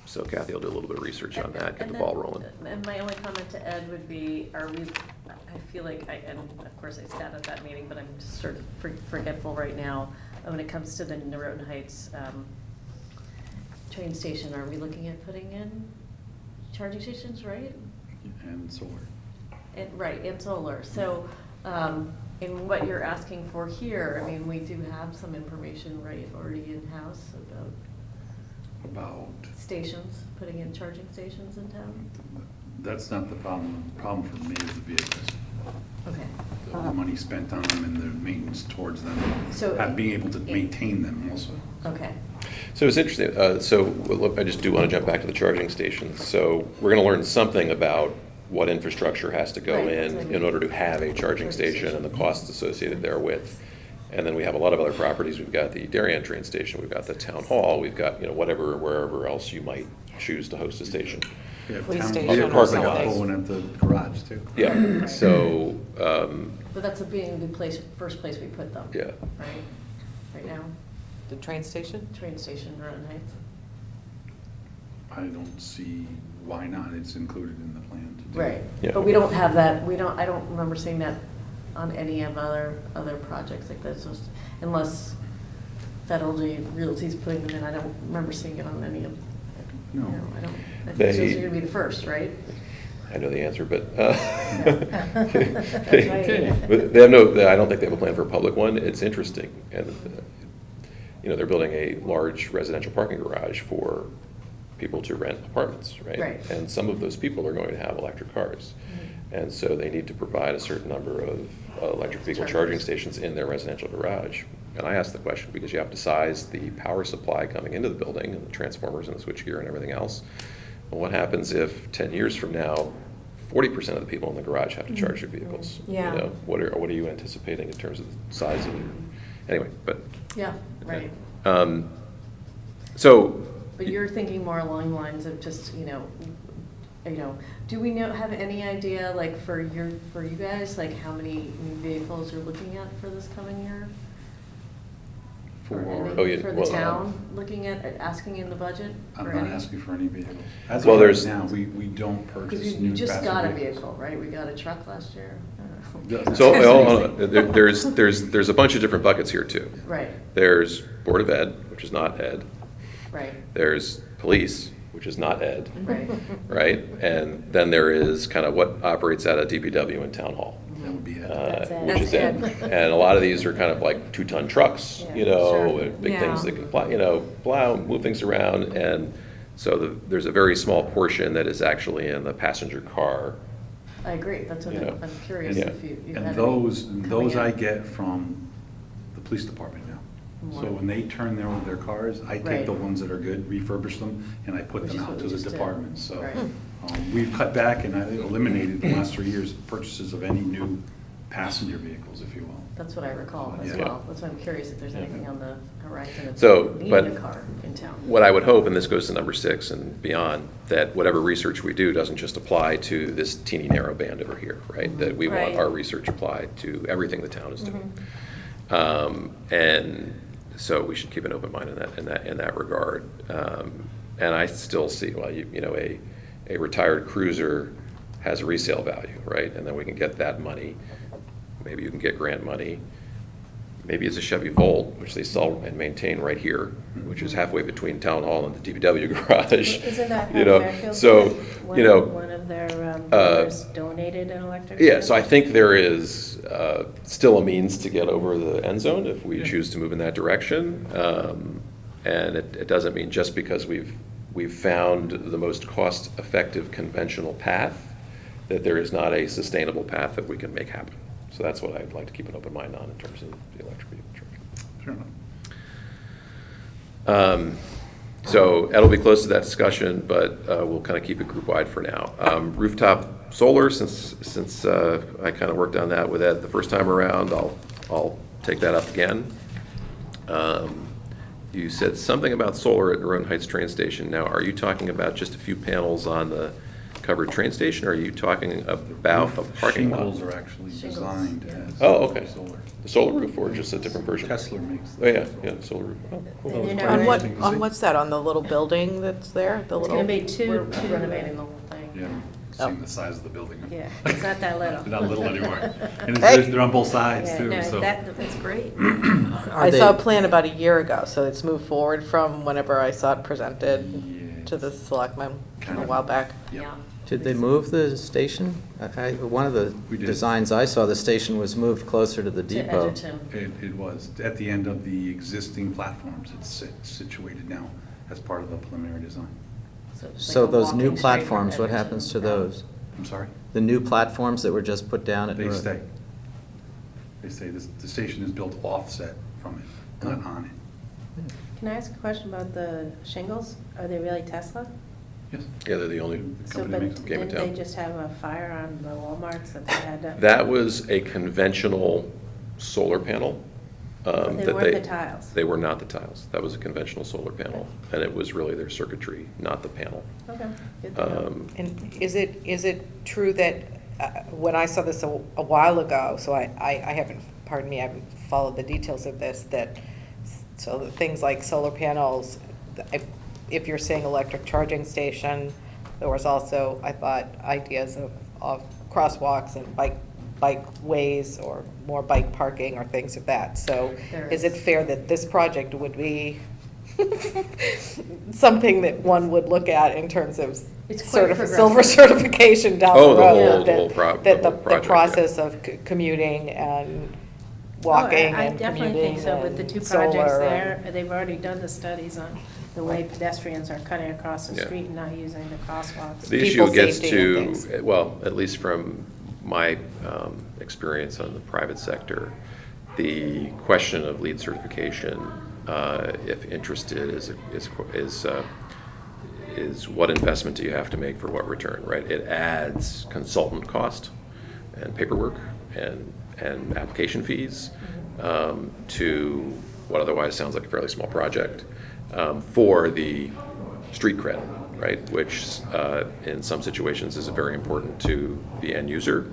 S1: So Kathy will do a little bit of research on that, get
S2: And
S1: the
S2: then-
S1: ball rolling.
S2: And my only comment to Ed would be, I feel like, and of course I sat at that meeting, but I'm just sort of forgetful right now. When it comes to the Norotan Heights train station, are we looking at putting in charging stations, right?
S7: And solar.
S2: Right, and solar. So, in what you're asking for here, I mean, we do have some information, right, already in-house about
S7: About,
S2: stations, putting in charging stations in town?
S7: that's not the problem. The problem for me is the vehicles.
S2: Okay.
S7: The money spent on them and the maintenance towards them.
S2: So-
S7: Being able to maintain them also.
S2: Okay.
S1: So it's interesting, look, I just do want to jump back to the charging stations. So we're going to learn something about what infrastructure has to go
S2: Right, that's what I
S1: in
S2: mean.
S1: order to have a charging station and the costs associated therewith. And then we have a lot of other properties. We've got the Darien train station, we've got the town hall, we've got, whatever, wherever else you might choose to host a station.
S7: We have
S5: Police
S7: town
S5: station
S1: or
S7: vehicles that
S1: something.
S7: got one at the garage too.
S1: Yeah, so,
S2: But that's being the first place we put them.
S1: yeah.
S2: Right now,
S5: The train station?
S2: train station, Norotan Heights.
S7: I don't see why not. It's included in the plan to do.
S2: Right,
S1: Yeah.
S2: but we don't have that, I don't remember seeing that on any of other projects like this, unless Federal Realty's putting them in, I don't remember seeing it on any of,
S7: No.
S2: I don't, I think
S1: They-
S2: those are gonna be the first, right?
S1: I know the answer, but,
S2: That's
S1: but they have no, I don't think they have a plan for a public one. It's interesting. And, you know, they're building a large residential parking garage for people to rent apartments, right?
S2: Right.
S1: And some of those people are going to have electric cars. And so they need to provide a certain number of electric vehicle charging stations in their residential garage. And I asked the question because you have to size the power supply coming into the building and the transformers and the switchgear and everything else. Well, what happens if 10 years from now, 40% of the people in the garage have to charge their vehicles?
S4: Yeah.
S1: You know, what are you anticipating in terms of the size of your, anyway, but.
S2: Yeah, right.
S1: So.
S2: But you're thinking more along the lines of just, do we have any idea, like, for you guys, like, how many new vehicles you're looking at for this coming year? For the town, looking at, asking in the budget?
S7: I'm
S2: for
S7: not
S2: any?
S7: asking for any vehicle. As
S1: Well,
S7: of right
S1: there's-
S7: now, we don't
S2: Because
S7: purchase
S2: you
S7: new
S2: just
S7: passenger
S2: got a
S7: vehicles.
S2: vehicle, right? We got a truck last year. I don't know.
S1: So, hold on. There's a bunch of different buckets here too.
S2: Right,
S1: There's Board of Ed, which is not Ed.
S2: right,
S1: There's police, which is not Ed,
S2: right.
S1: right? And then there is kind of what operates out of DPW and Town Hall,
S7: That would be it.
S6: That's Ed.
S1: which is
S6: That's
S1: Ed.
S6: Ed.
S1: And a lot of these are kind of like 2-ton trucks,
S2: Yeah,
S1: you know,
S2: sure.
S1: and big
S4: Yeah.
S1: things that can plow, move things around. And so there's a very small portion that is actually in the passenger car.
S2: I agree, that's what
S1: You know,
S2: I'm curious
S1: yeah.
S2: if you had
S7: And
S2: any
S7: those
S2: coming
S7: I
S2: in.
S7: get from the police department now. So when they turn their cars, I
S2: Right.
S7: take the ones that are good, refurbish them, and I put
S2: Which
S7: them
S2: is
S7: out
S2: what
S7: to
S2: we
S7: the
S2: just did.
S7: department. So
S2: Right.
S7: we've cut back and I eliminated the last 3 years purchases of any new passenger vehicles, if you will.
S2: That's what I recall as
S7: Yeah.
S2: well. That's why I'm curious if there's anything on the horizon of
S1: So,
S2: needing
S1: but
S2: a car in town.
S1: what I would hope, and this goes to number 6 and beyond, that whatever research we do doesn't just apply to this teeny narrow band over here, right? That we want
S4: Right.
S1: our research applied to everything the town is doing. And so we should keep an open mind in that regard. And I still see, well, a retired cruiser has a resale value, right? And then we can get that money. Maybe you can get grant money. Maybe it's a Chevy Volt, which they sell and maintain right here, which is halfway between Town Hall and the DPW garage.
S6: Isn't that
S1: You
S6: how
S1: know,
S6: Fairfield
S1: so,
S6: did? One of their dealers donated an electric
S1: Yeah, so I
S6: vehicle?
S1: think there is still a means to get over the end zone if we choose to move in that direction. And it doesn't mean just because we've found the most cost-effective conventional path, that there is not a sustainable path that we can make happen. So that's what I'd like to keep an open mind on in terms of the electric vehicle charging.
S7: Fair enough.
S1: So Ed will be close to that discussion, but we'll kind of keep it group-wide for now. Rooftop solar, since I kind of worked on that with Ed the first time around, I'll take that up again. You said something about solar at Rowan Heights train station. Now, are you talking about just a few panels on the covered train station, or are you talking about a parking lot?
S7: Shingles are actually
S2: Shingles,
S7: designed
S2: yeah.
S7: as
S1: Oh, okay.
S7: solar.
S1: The solar roof, or just a different version?
S7: Tesla makes
S1: Oh,
S7: them.
S1: yeah, solar roof. Oh, cool.
S6: And you're
S5: On
S6: not
S5: what,
S6: ready-
S5: on what's that, on the little building that's there? The
S6: It's
S5: little.
S6: gonna be two.
S2: We're renovating the whole thing.
S7: Yeah,
S5: Oh.
S7: seeing the size of the building.
S6: Yeah, it's not that little.
S7: They're not little anymore. And
S5: Hey.
S7: they're on both sides
S6: Yeah,
S7: too,
S6: no,
S7: so.
S4: That's great.
S5: I saw a plan about a year ago, so it's moved forward from whenever I saw it presented
S7: Yeah.
S5: to the selectmen a
S7: Kind of.
S5: while back.
S7: Yep.
S2: Yeah.
S3: Did they move the station? One of the
S7: We did.
S3: designs I saw, the station was moved closer to the
S2: To
S3: depot.
S2: Edgerton.
S7: It was at the end of the existing platforms. It's situated now as part of the preliminary design.
S2: So it's
S3: So
S2: like a
S3: those new
S2: walking straight from
S3: platforms, what
S2: Edgerton
S3: happens to
S2: down.
S3: those?
S7: I'm sorry?
S3: The new platforms that were just put down at?
S7: They stay. They stay. The station is built offset from it, not on it.
S6: Can I ask a question about the shingles? Are they really Tesla?
S7: Yes.
S1: Yeah, they're the only,
S7: The
S6: So,
S7: company
S6: but
S7: makes them.
S1: Game in
S6: didn't they
S1: town.
S6: just have a fire on the Walmarts that they had to?
S1: that was a conventional solar panel.
S6: They
S1: that
S6: weren't the tiles?
S1: They were not the tiles. That was a conventional solar panel, and it was really their circuitry, not the panel.
S6: Okay, good to know.
S5: And is it true that, when I saw this a while ago, so I haven't, pardon me, I haven't followed the details of this, that, so that things like solar panels, if you're saying electric charging station, there was also, I thought, ideas of crosswalks and bike ways or more bike parking or things of that. So
S2: There
S5: is it
S2: is.
S5: fair that this project would be something that one would look at in terms of
S2: It's quite progressive.
S5: silver certification down
S1: Oh,
S5: the
S1: the
S5: road.
S1: whole- the whole
S5: that-
S1: pro-
S5: that
S1: the whole project, yeah.
S5: process of commuting and walking
S6: Oh, I
S5: and
S6: definitely think
S5: commuting
S6: so. With the two
S5: and
S6: projects
S5: solar
S6: there,
S5: and-
S6: they've already done the studies on the way pedestrians are cutting across the
S1: Yeah.
S6: street and not using the crosswalks.
S1: The
S5: People
S1: issue gets
S5: safety and
S1: to,
S5: things.
S1: well, at least from my experience on the private sector, the question of lead certification, if interested, is what investment do you have to make for what return, right? It adds consultant cost and paperwork and application fees to what otherwise sounds like a fairly small project for the street cred, right? Which in some situations is very important to the end user,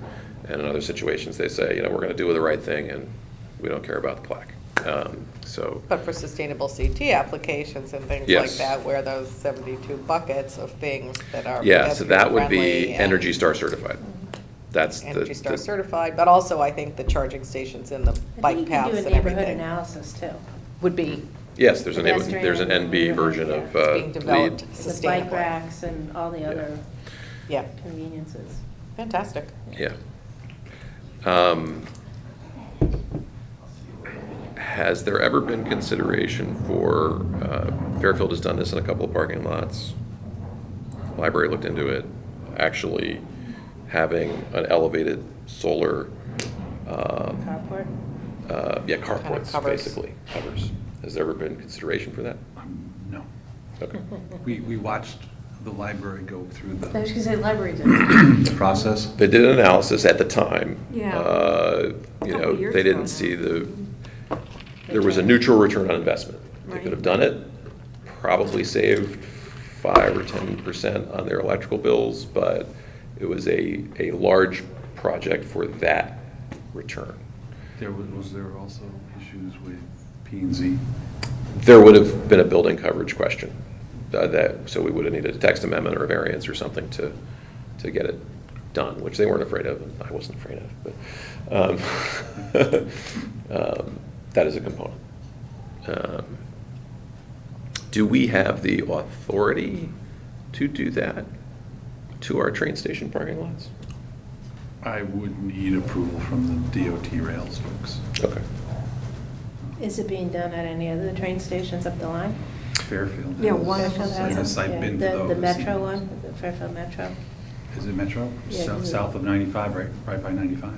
S1: and in other situations they say, we're going to do the right thing and we don't care about the plaque. So.
S5: But for sustainable CT applications and things like
S1: Yes.
S5: that, where those 72 buckets of things that are
S1: Yeah, so that would be
S5: pedestrian-friendly
S1: Energy
S5: and
S1: Star certified. That's the.
S5: Energy Star
S1: the-
S5: certified, but also I think the charging stations and the
S6: I
S5: bike
S6: think you
S5: paths
S6: can do
S5: and
S6: a neighborhood
S5: everything
S6: analysis too.
S5: would be
S1: Yes, there's an
S6: Pedestrian,
S1: NB version of
S5: it's being developed
S1: lead.
S6: The bike
S5: sustainably.
S6: racks and all the
S1: Yeah.
S6: other
S5: Yeah,
S6: conveniences.
S5: fantastic.
S1: Yeah. Has there ever been consideration for, Fairfield has done this in a couple of parking lots, library looked into it, actually having an elevated solar,
S6: Carport?
S1: yeah, carports,
S5: covers.
S1: basically, covers. Has there ever been consideration for that?
S7: No.
S1: Okay.
S7: We watched the library go through
S2: I was
S7: the
S2: gonna say library did.
S7: process.
S1: They did an analysis at the time.
S4: Yeah.
S1: They
S4: Couple years ago
S1: didn't
S4: now.
S1: see there was a neutral return on investment. They could have done it, probably saved 5 or 10% on their electrical bills, but it was a large project for that return.
S7: Was there also issues with P&Z?
S1: There would have been a building coverage question, so we would have needed a text amendment or a variance or something to get it done, which they weren't afraid of, and I wasn't afraid of, but that is a component. Do we have the authority to do that to our train station parking lots?
S7: I would need approval from the DOT rails folks.
S1: Okay.
S6: Is it being done at any other train stations up the line?
S7: Fairfield.
S4: Yeah,
S7: has-
S4: one of
S6: Fairfield
S4: them.
S6: has
S7: Yes,
S6: them?
S7: I've
S6: Yeah,
S7: been to
S6: the-
S7: those.
S6: The Metro one, the Fairfield Metro?
S7: Is it Metro?
S6: Yeah,
S7: South
S6: is it-
S7: south of 95, right by 95?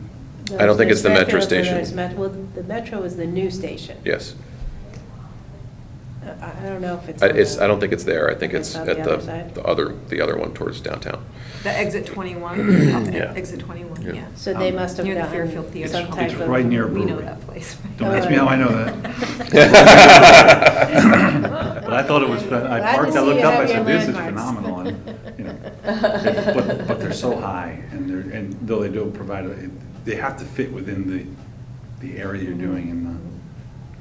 S1: I don't think it's the
S6: There's
S1: Metro
S6: Fairfield,
S1: station.
S6: there's Well, the Metro is the new station.
S1: Yes.
S6: I don't know if it's.
S1: I don't think it's there. I think it's
S6: on
S1: at
S6: the other side?
S1: the other one towards downtown.
S4: The exit 21,
S1: Yeah.
S4: exit 21,
S1: Yeah.
S4: yeah.
S6: So they must have
S4: Near the
S6: gotten
S4: Fairfield Theater.
S6: some type
S7: It's
S6: of.
S7: right near a
S4: We know
S7: brewery.
S4: that place.
S7: Don't ask me how I know that. But I thought it was, I
S6: Glad to
S7: parked, I
S6: see
S7: looked
S6: you
S7: up, I
S6: have
S7: said,
S6: your
S7: this is
S6: landmarks."
S7: phenomenal. But they're so high, and though they don't provide, they have to fit within the area you're doing, and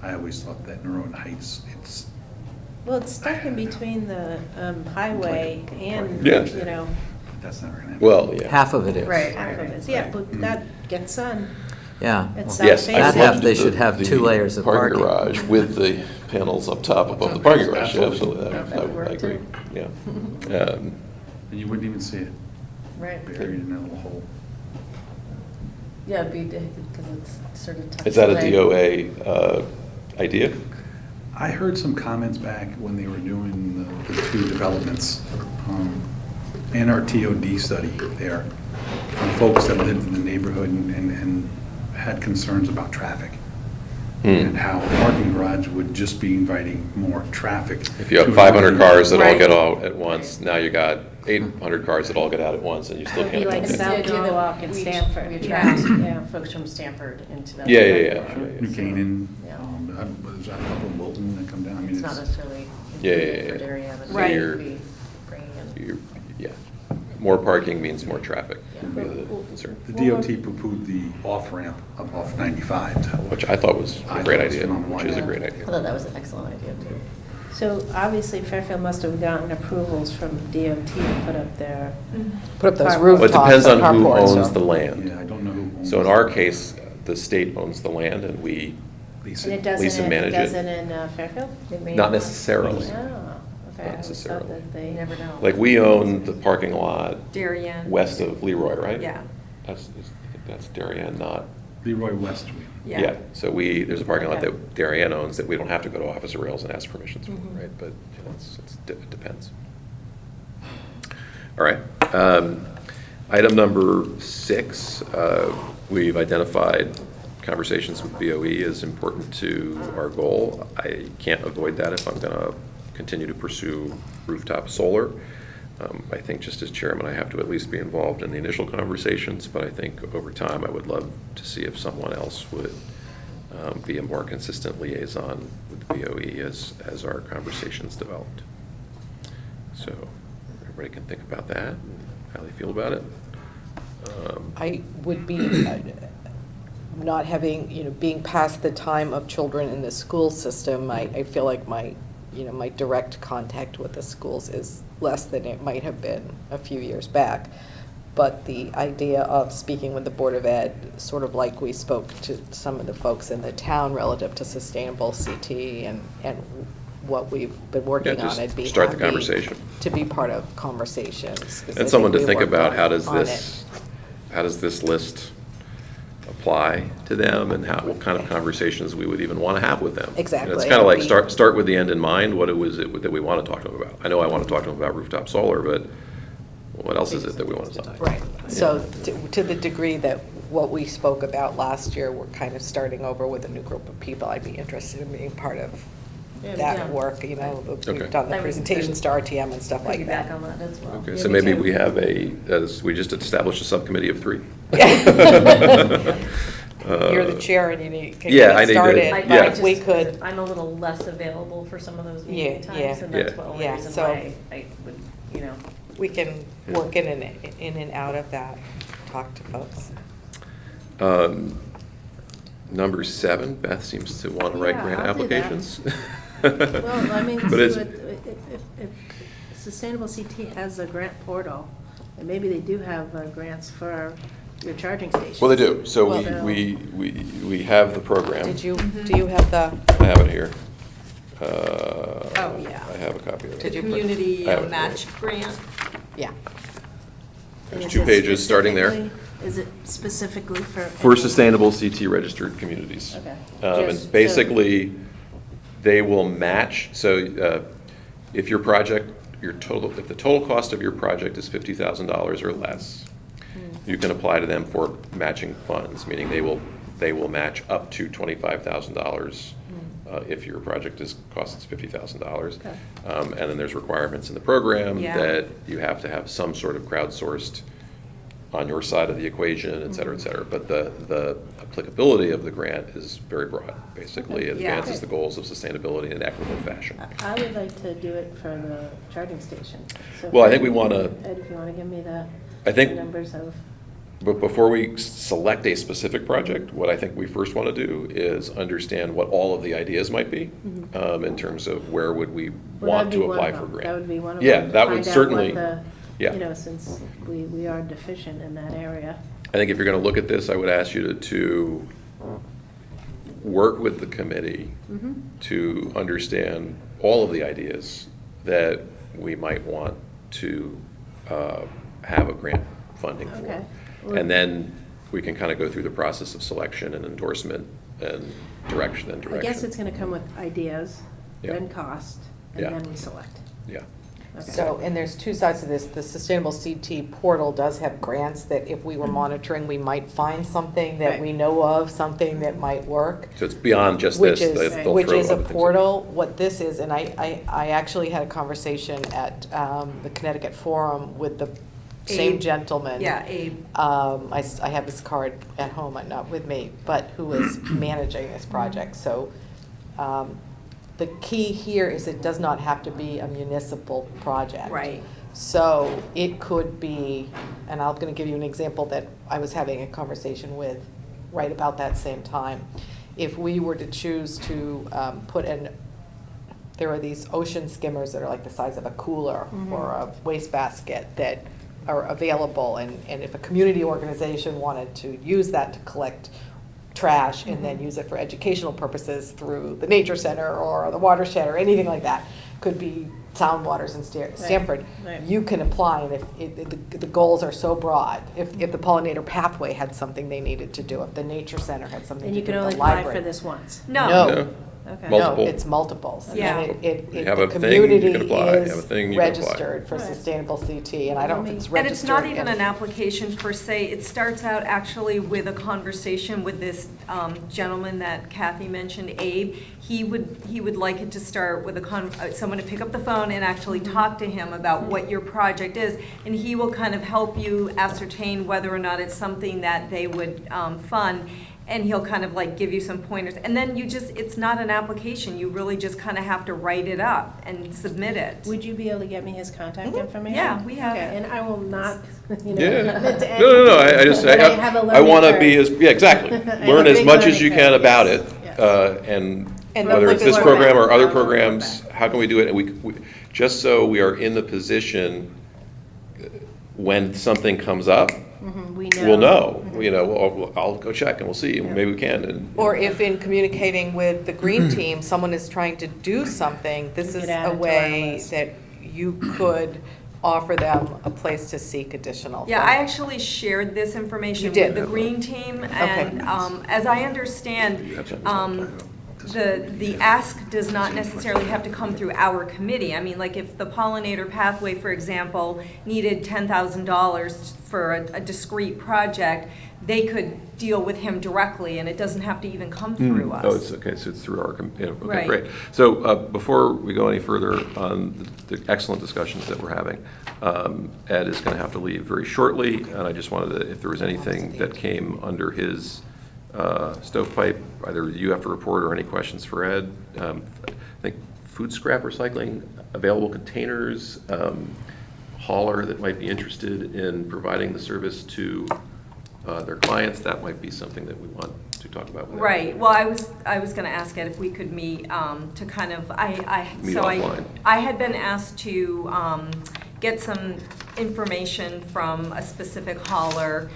S7: I always thought that in Rowan Heights, it's,
S6: Well, it's stuck in between the highway and,
S1: Yeah.
S7: that's never gonna happen.
S1: Well, yeah.
S3: Half of it is.
S6: half of it. Yeah, but that gets sun.
S3: Yeah.
S6: It's
S3: Well,
S6: south
S1: Yes, I
S6: facing.
S3: That
S1: would love
S3: half, they
S1: the-
S3: should have 2 layers of parking.
S1: garage with the panels up top above the parking garage,
S7: Absolutely.
S1: absolutely,
S6: That would work
S1: I agree,
S6: too.
S1: yeah.
S7: And you wouldn't even see it,
S2: Right.
S7: buried in that little hole.
S2: Yeah, because it's sort of tucked
S1: Is that a
S2: away.
S1: DOA idea?
S7: I heard some comments back when they were doing the 2 developments, and our TOD study there, from folks that lived in the neighborhood and had concerns about traffic. And how a parking garage would just be inviting more traffic.
S1: If you have
S7: to
S1: 500
S7: an
S1: cars that all
S5: Right.
S1: get out at once, now you got 800 cars that all get out at once, and you still
S6: It'd be
S1: can't.
S6: like
S1: accommodate.
S2: It's the
S6: South
S2: idea that
S6: Norwalk and
S2: we-
S6: Stamford.
S2: We attract
S6: Yeah.
S2: folks from Stamford into that.
S1: Yeah.
S7: New Canaan,
S2: Yeah.
S7: there's a couple in Wilton that come down, I mean,
S2: It's not necessarily
S1: Yeah.
S2: intended for area, but
S4: Right.
S2: it would be bringing in.
S1: Yeah, more parking means more traffic, would be
S6: Yeah.
S1: the concern,
S7: the DOT poo-pooed the off-ramp up off 95.
S1: which I thought was
S7: I
S1: a great
S7: thought it was
S1: idea,
S7: phenomenal
S1: which is a
S7: idea.
S1: great
S2: I
S1: idea.
S2: thought that was an excellent idea too.
S6: So obviously Fairfield must have gotten approvals from DOT to put up their,
S5: Put up those
S6: Well, it
S5: rooftops.
S1: Well, it depends on who
S5: carports,
S1: owns
S5: so-
S1: the land.
S7: Yeah, I don't know who owns
S1: So in
S7: it.
S1: our case, the state owns the land, and we
S7: lease
S6: And
S7: it.
S6: it doesn't,
S1: Lease and
S6: it
S1: manage it.
S6: doesn't in Fairfield?
S2: It may
S1: Not necessarily.
S6: Oh, okay.
S1: Not
S6: I always
S1: necessarily.
S6: thought that they.
S2: You never know.
S1: Like, we own the parking lot
S4: Darien.
S1: west of Leroy, right?
S4: Yeah.
S1: That's Darien, not,
S7: Leroy West.
S1: yeah. So there's a parking lot
S6: Okay.
S1: that Darien owns that we don't have to go to Office of Rails and ask permissions for,
S4: Mhm.
S1: right? But, you know, it depends. All right. Item number 6, we've identified conversations with BOE as important to our goal. I can't avoid that if I'm going to continue to pursue rooftop solar. I think just as chairman, I have to at least be involved in the initial conversations, but I think over time, I would love to see if someone else would be a more consistent liaison with BOE as our conversations developed. So everybody can think about that, and how they feel about it.
S5: I would be, not having, being past the time of children in the school system, I feel like my direct contact with the schools is less than it might have been a few years back. But the idea of speaking with the Board of Ed, sort of like we spoke to some of the folks in the town relative to sustainable CT and what we've been working
S1: Yeah,
S5: on,
S1: just
S5: I'd be
S1: start the
S5: happy
S1: conversation.
S5: to be part of conversations. 'Cause I
S1: And someone to
S5: we
S1: think
S5: worked
S1: about how does
S5: on it.
S1: this list apply to them, and what kind of conversations we would even want to have with them.
S5: Exactly.
S1: And it's kind of like
S5: We-
S1: start with the end in mind. What was it that we want to talk to them about? I know I want to talk to them about rooftop solar, but what else is it that we want to talk about?
S5: Right, so to the degree that what we spoke about last year, we're kind of starting over with a new group of people, I'd be interested in being part of
S2: Yeah.
S5: that work,
S1: Okay.
S5: we've done the
S2: I would-
S5: presentations to RTM and stuff like
S2: Piggyback
S5: that.
S2: on that as well.
S1: Okay,
S6: Yeah,
S1: so
S6: me
S1: maybe
S6: too.
S1: we have we just established a subcommittee of 3.
S5: You're the chair and you can
S1: Yeah,
S5: get
S1: I
S5: it
S1: need to-
S5: started,
S1: yeah.
S5: but we could,
S2: I'm a little less available for some of those meeting
S5: Yeah,
S2: times,
S5: yeah.
S2: and that's
S1: Yeah.
S2: the only
S5: Yeah,
S2: reason
S5: so-
S2: why I would,
S5: we can work in and out of that, talk to folks.
S1: Number 7, Beth seems to want to write
S6: Yeah,
S1: grant
S6: I'll do that.
S1: applications.
S6: Well, I mean,
S1: But it's,
S6: if Sustainable CT has a grant portal, and maybe they do have grants for your charging stations.
S1: well, they do. So
S6: Well,
S1: we have the program.
S5: Did you, do you have the,
S1: I have it here.
S4: Oh, yeah.
S1: I have a copy of
S4: The
S5: Did
S1: it.
S5: you
S4: community
S1: I have it.
S4: match grant.
S5: yeah,
S6: And
S1: There's
S6: is
S1: 2
S6: it
S1: pages starting there.
S6: specifically- Is it specifically for?
S1: For sustainable CT registered communities.
S6: Okay.
S1: And
S6: Just so-
S1: basically, they will match, so if your project, if the total cost of your project is $50,000 or less, you can apply to them for matching funds, meaning they will match up to $25,000 if your project costs $50,000.
S6: Okay.
S1: And then there's requirements in the program
S4: Yeah.
S1: that you have to have some sort of crowdsourced on your side of the equation, et cetera, et cetera. But the applicability of the grant is very broad. Basically, it
S4: Yeah.
S1: advances the goals of sustainability in an equitable fashion.
S6: I would like to do it for the charging station. So
S1: Well, I think we wanna-
S6: Ed, if you want to give me
S1: I think-
S6: the numbers of.
S1: But before we select a specific project, what I think we first want to do is understand what all of the ideas might be in terms of where would we
S6: Well,
S1: want
S6: that'd be
S1: to
S6: one
S1: apply
S6: of
S1: for
S6: them.
S1: grant.
S6: That would be one of
S1: Yeah,
S6: them. to
S1: that would
S6: find out
S1: certainly,
S6: what the-
S1: yeah.
S6: You know, since we are deficient in that area.
S1: I think if you're going to look at this, I would ask you to work with the committee
S6: Mm-hmm.
S1: to understand all of the ideas that we might want to have a grant funding for.
S6: Okay.
S1: And then we can kind of go through the process of selection and endorsement and direction and
S6: I
S1: direction.
S6: guess it's going to come with ideas,
S1: Yeah.
S6: then cost,
S1: Yeah.
S6: and then we select.
S1: Yeah.
S6: Okay.
S5: so, and there's 2 sides to this, the Sustainable CT portal does have grants that if we were monitoring, we might find something that
S6: Right.
S5: we know of, something that might work.
S1: So it's beyond just
S5: Which
S1: this.
S5: is,
S1: they'll
S5: which
S1: throw
S5: is a
S1: other things in.
S5: portal. What this is, and I actually had a conversation at the Connecticut Forum with the same
S4: Abe.
S5: gentleman.
S4: Yeah, Abe.
S5: I have his card at home, not with me, but who is managing this project. So the key here is it does not have to be a municipal project.
S4: Right.
S5: So it could be, and I'm going to give you an example that I was having a conversation with right about that same time. If we were to choose to put in, there are these ocean skimmers that are like the size of a cooler or a wastebasket that are available, and if a community organization wanted to use that to collect trash and then use it for educational purposes through the nature center or the watershed or anything like that. Could be Sound Waters in Stamford.
S6: right.
S5: You can apply, and if the goals are so broad, if the pollinator pathway had something they needed to do, if the nature center had something
S6: And
S5: to
S6: you
S5: do
S6: can
S5: with
S6: only
S5: the
S6: apply
S5: library.
S6: for this once.
S4: No.
S5: No.
S6: Okay.
S5: No,
S1: Multiple.
S5: it's multiples.
S4: Yeah.
S5: And
S1: You have
S5: the
S1: a thing, you
S5: community
S1: can apply. You have a
S5: is
S1: thing, you can apply.
S5: registered for
S6: Right.
S5: sustainable CT, and I don't know if it's registered.
S4: And it's not even
S5: in-
S4: an application per se, it starts out actually with a conversation with this gentleman that Kathy mentioned, Abe. He would like it to start with someone to pick up the phone and actually talk to him about what your project is, and he will kind of help you ascertain whether or not it's something that they would fund. And he'll kind of like give you some pointers. And then it's not an application. You really just kind of have to write it up and submit it.
S6: Would you be able to get me his contact information?
S4: Yeah, we have
S6: Okay,
S4: it.
S6: and I will not, you know.
S1: Yeah.
S6: commit to
S1: No,
S6: anything,
S1: I just,
S6: but I have a
S1: I want to
S6: learning
S1: be
S6: curve.
S1: as, yeah, exactly.
S6: have
S1: Learn
S6: a
S1: as
S6: big
S1: much as
S6: learning
S1: you
S6: curve,
S1: can about
S6: yes,
S1: it,
S6: yes.
S5: And
S1: whether
S5: the
S1: it's this
S5: forward
S1: program or
S6: back.
S1: other
S6: I'll forward
S1: programs,
S6: back.
S1: how can we do it? And we, just so we are in the position when something comes up,
S6: Mhm, we know.
S1: we'll know. You know, I'll go check and we'll see, and maybe we can. And
S5: Or if in communicating with the green team, someone is trying to do something, this
S6: You
S5: is
S6: could add it
S5: a
S6: to our
S5: way
S6: list.
S5: that you could offer them a place to seek additional.
S4: Yeah, I
S5: funding.
S4: actually shared this information
S5: You did.
S4: with the green team, and as I understand, the ask does not necessarily have to come through our committee. I mean, like if the pollinator pathway, for example, needed $10,000 for a discrete project, they could deal with him directly, and it doesn't have to even come through us.
S1: Oh, it's okay, so it's through our, okay,
S4: Right.
S1: great. So before we go any further on the excellent discussions that we're having, Ed is going to have to leave very shortly, and I just wanted to, if there was anything that came under his stovepipe, either you have to report or any questions for Ed. I think food scrap recycling, available containers, hauler that might be interested in providing the service to their clients, that might be something that we want to talk about with Ed.
S4: Right, well, I was gonna ask Ed if we could meet, to kind of,
S1: Meet offline.
S4: I had been asked to, get some information from a specific hauler,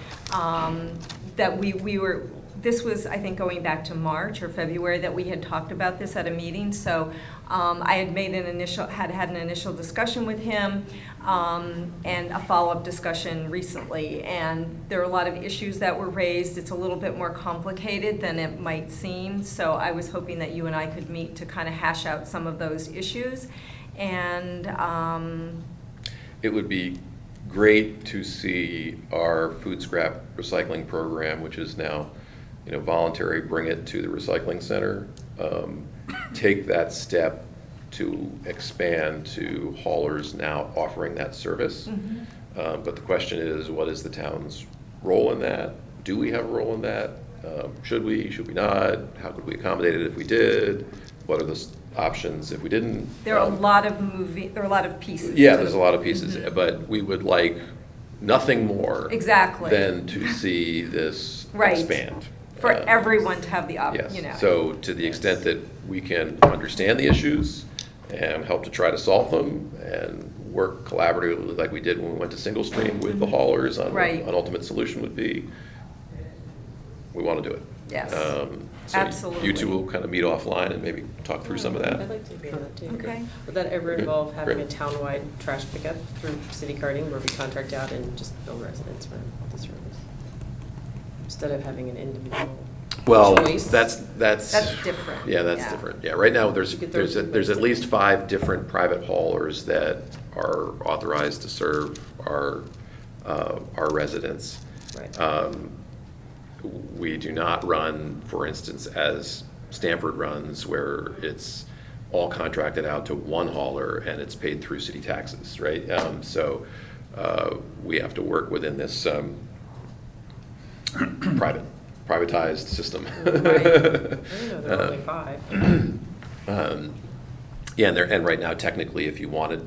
S4: that we were, this was, I think, going back to March or February that we had talked about this at a meeting, so I had made had an initial discussion with him, and a follow-up discussion recently, and there are a lot of issues that were raised. It's a little bit more complicated than it might seem, so I was hoping that you and I could meet to kind of hash out some of those issues, and
S1: It would be great to see our food scrap recycling program, which is now, you know, voluntary, bring it to the recycling center, take that step to expand to haulers now offering that service. But the question is, what is the town's role in that? Do we have a role in that? Should we not? How could we accommodate it if we did? What are the options if we didn't?
S4: there are a lot of pieces.
S1: Yeah,
S4: to
S1: there's
S4: it.
S1: a lot of pieces, but we would like nothing more
S4: Exactly.
S1: than to see this
S4: Right.
S1: expand.
S4: For
S1: Um,
S4: everyone to have the
S1: Yes,
S4: you know.
S1: so to the extent that we can understand the issues and help to try to solve them and work collaboratively like we did when we went to single stream with the haulers on what
S4: Right.
S1: an ultimate solution would be, we want to do it.
S4: Yes.
S1: So
S4: Absolutely.
S1: you two will kind of meet offline and maybe talk through some of that.
S8: I'd like to be on that too.
S4: Okay.
S8: Would that ever involve having a
S1: Great.
S8: townwide trash pickup through city carding where we contract out and just bill residents for the service? Instead of having an individual
S1: Well,
S8: choice?
S1: that's.
S4: That's different,
S1: Yeah, that's
S4: yeah.
S1: different. Yeah, right now, there's
S8: You could throw
S1: there's
S8: two
S1: at least 5 different private haulers that are authorized to serve our residents.
S8: Right.
S1: We do not run, for instance, as Stanford runs, where it's all contracted out to one hauler and it's paid through city taxes, right? So we have to work within this privatized system.
S8: I didn't know there were only 5.
S1: Yeah, and right now, technically, if you wanted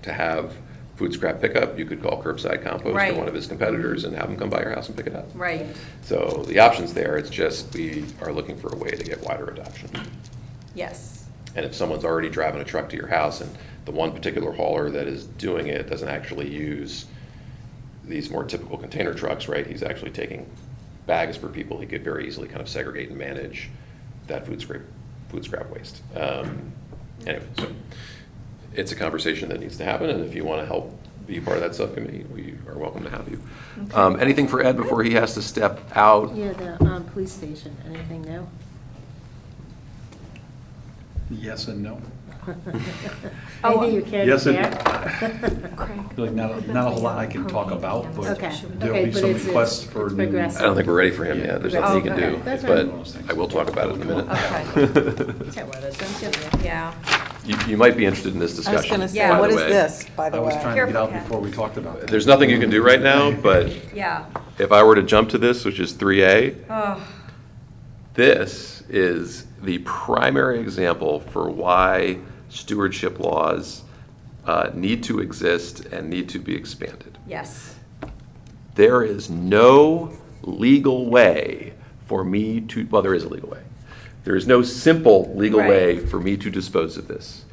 S1: to have food scrap pickup, you could call Curbside Compost or
S4: Right.
S1: one of his competitors and have them come by your house and pick it up.
S4: Right,
S1: So the option's there, it's just we are looking for a way to get wider adoption.
S4: yes.
S1: And if someone's already driving a truck to your house and the one particular hauler that is doing it doesn't actually use these more typical container trucks, right? He's actually taking bags for people, he could very easily kind of segregate and manage that food scrap waste. Anyway, so it's a conversation that needs to happen, and if you want to help be part of that subcommittee, we are welcome to have you. Anything for Ed before he has to step out?
S6: Yeah, the police station, anything new?
S7: Yes and no.
S6: Anything you care to
S7: Yes and,
S6: share?
S7: like, not a whole lot I can talk about, but
S6: Okay.
S7: there'll
S6: Okay,
S7: be
S6: but
S7: some
S6: it's
S7: requests for new.
S6: progressive.
S1: I don't think we're ready for him yet. There's nothing he can
S6: Okay,
S1: do,
S6: that's
S1: but
S7: right.
S1: I will talk about it in a minute.
S4: Okay. Yeah.
S1: You might be interested in this
S5: I was
S1: discussion,
S5: gonna
S1: by
S5: say,
S1: the
S5: what is
S1: way.
S5: this, by
S7: I
S5: the
S7: was
S5: way?
S7: trying to get
S4: Careful,
S7: out
S4: Kat.
S7: before we talked about it.
S1: There's nothing you can do right now, but
S4: Yeah.
S1: if I were to jump to this, which is 3A,
S4: Oh,
S1: this is the primary example for why stewardship laws need to exist and need to be expanded.
S4: yes.
S1: There is no legal way for me to, well, there is a legal way. There is no simple legal
S4: Right.
S1: way for me to dispose of this.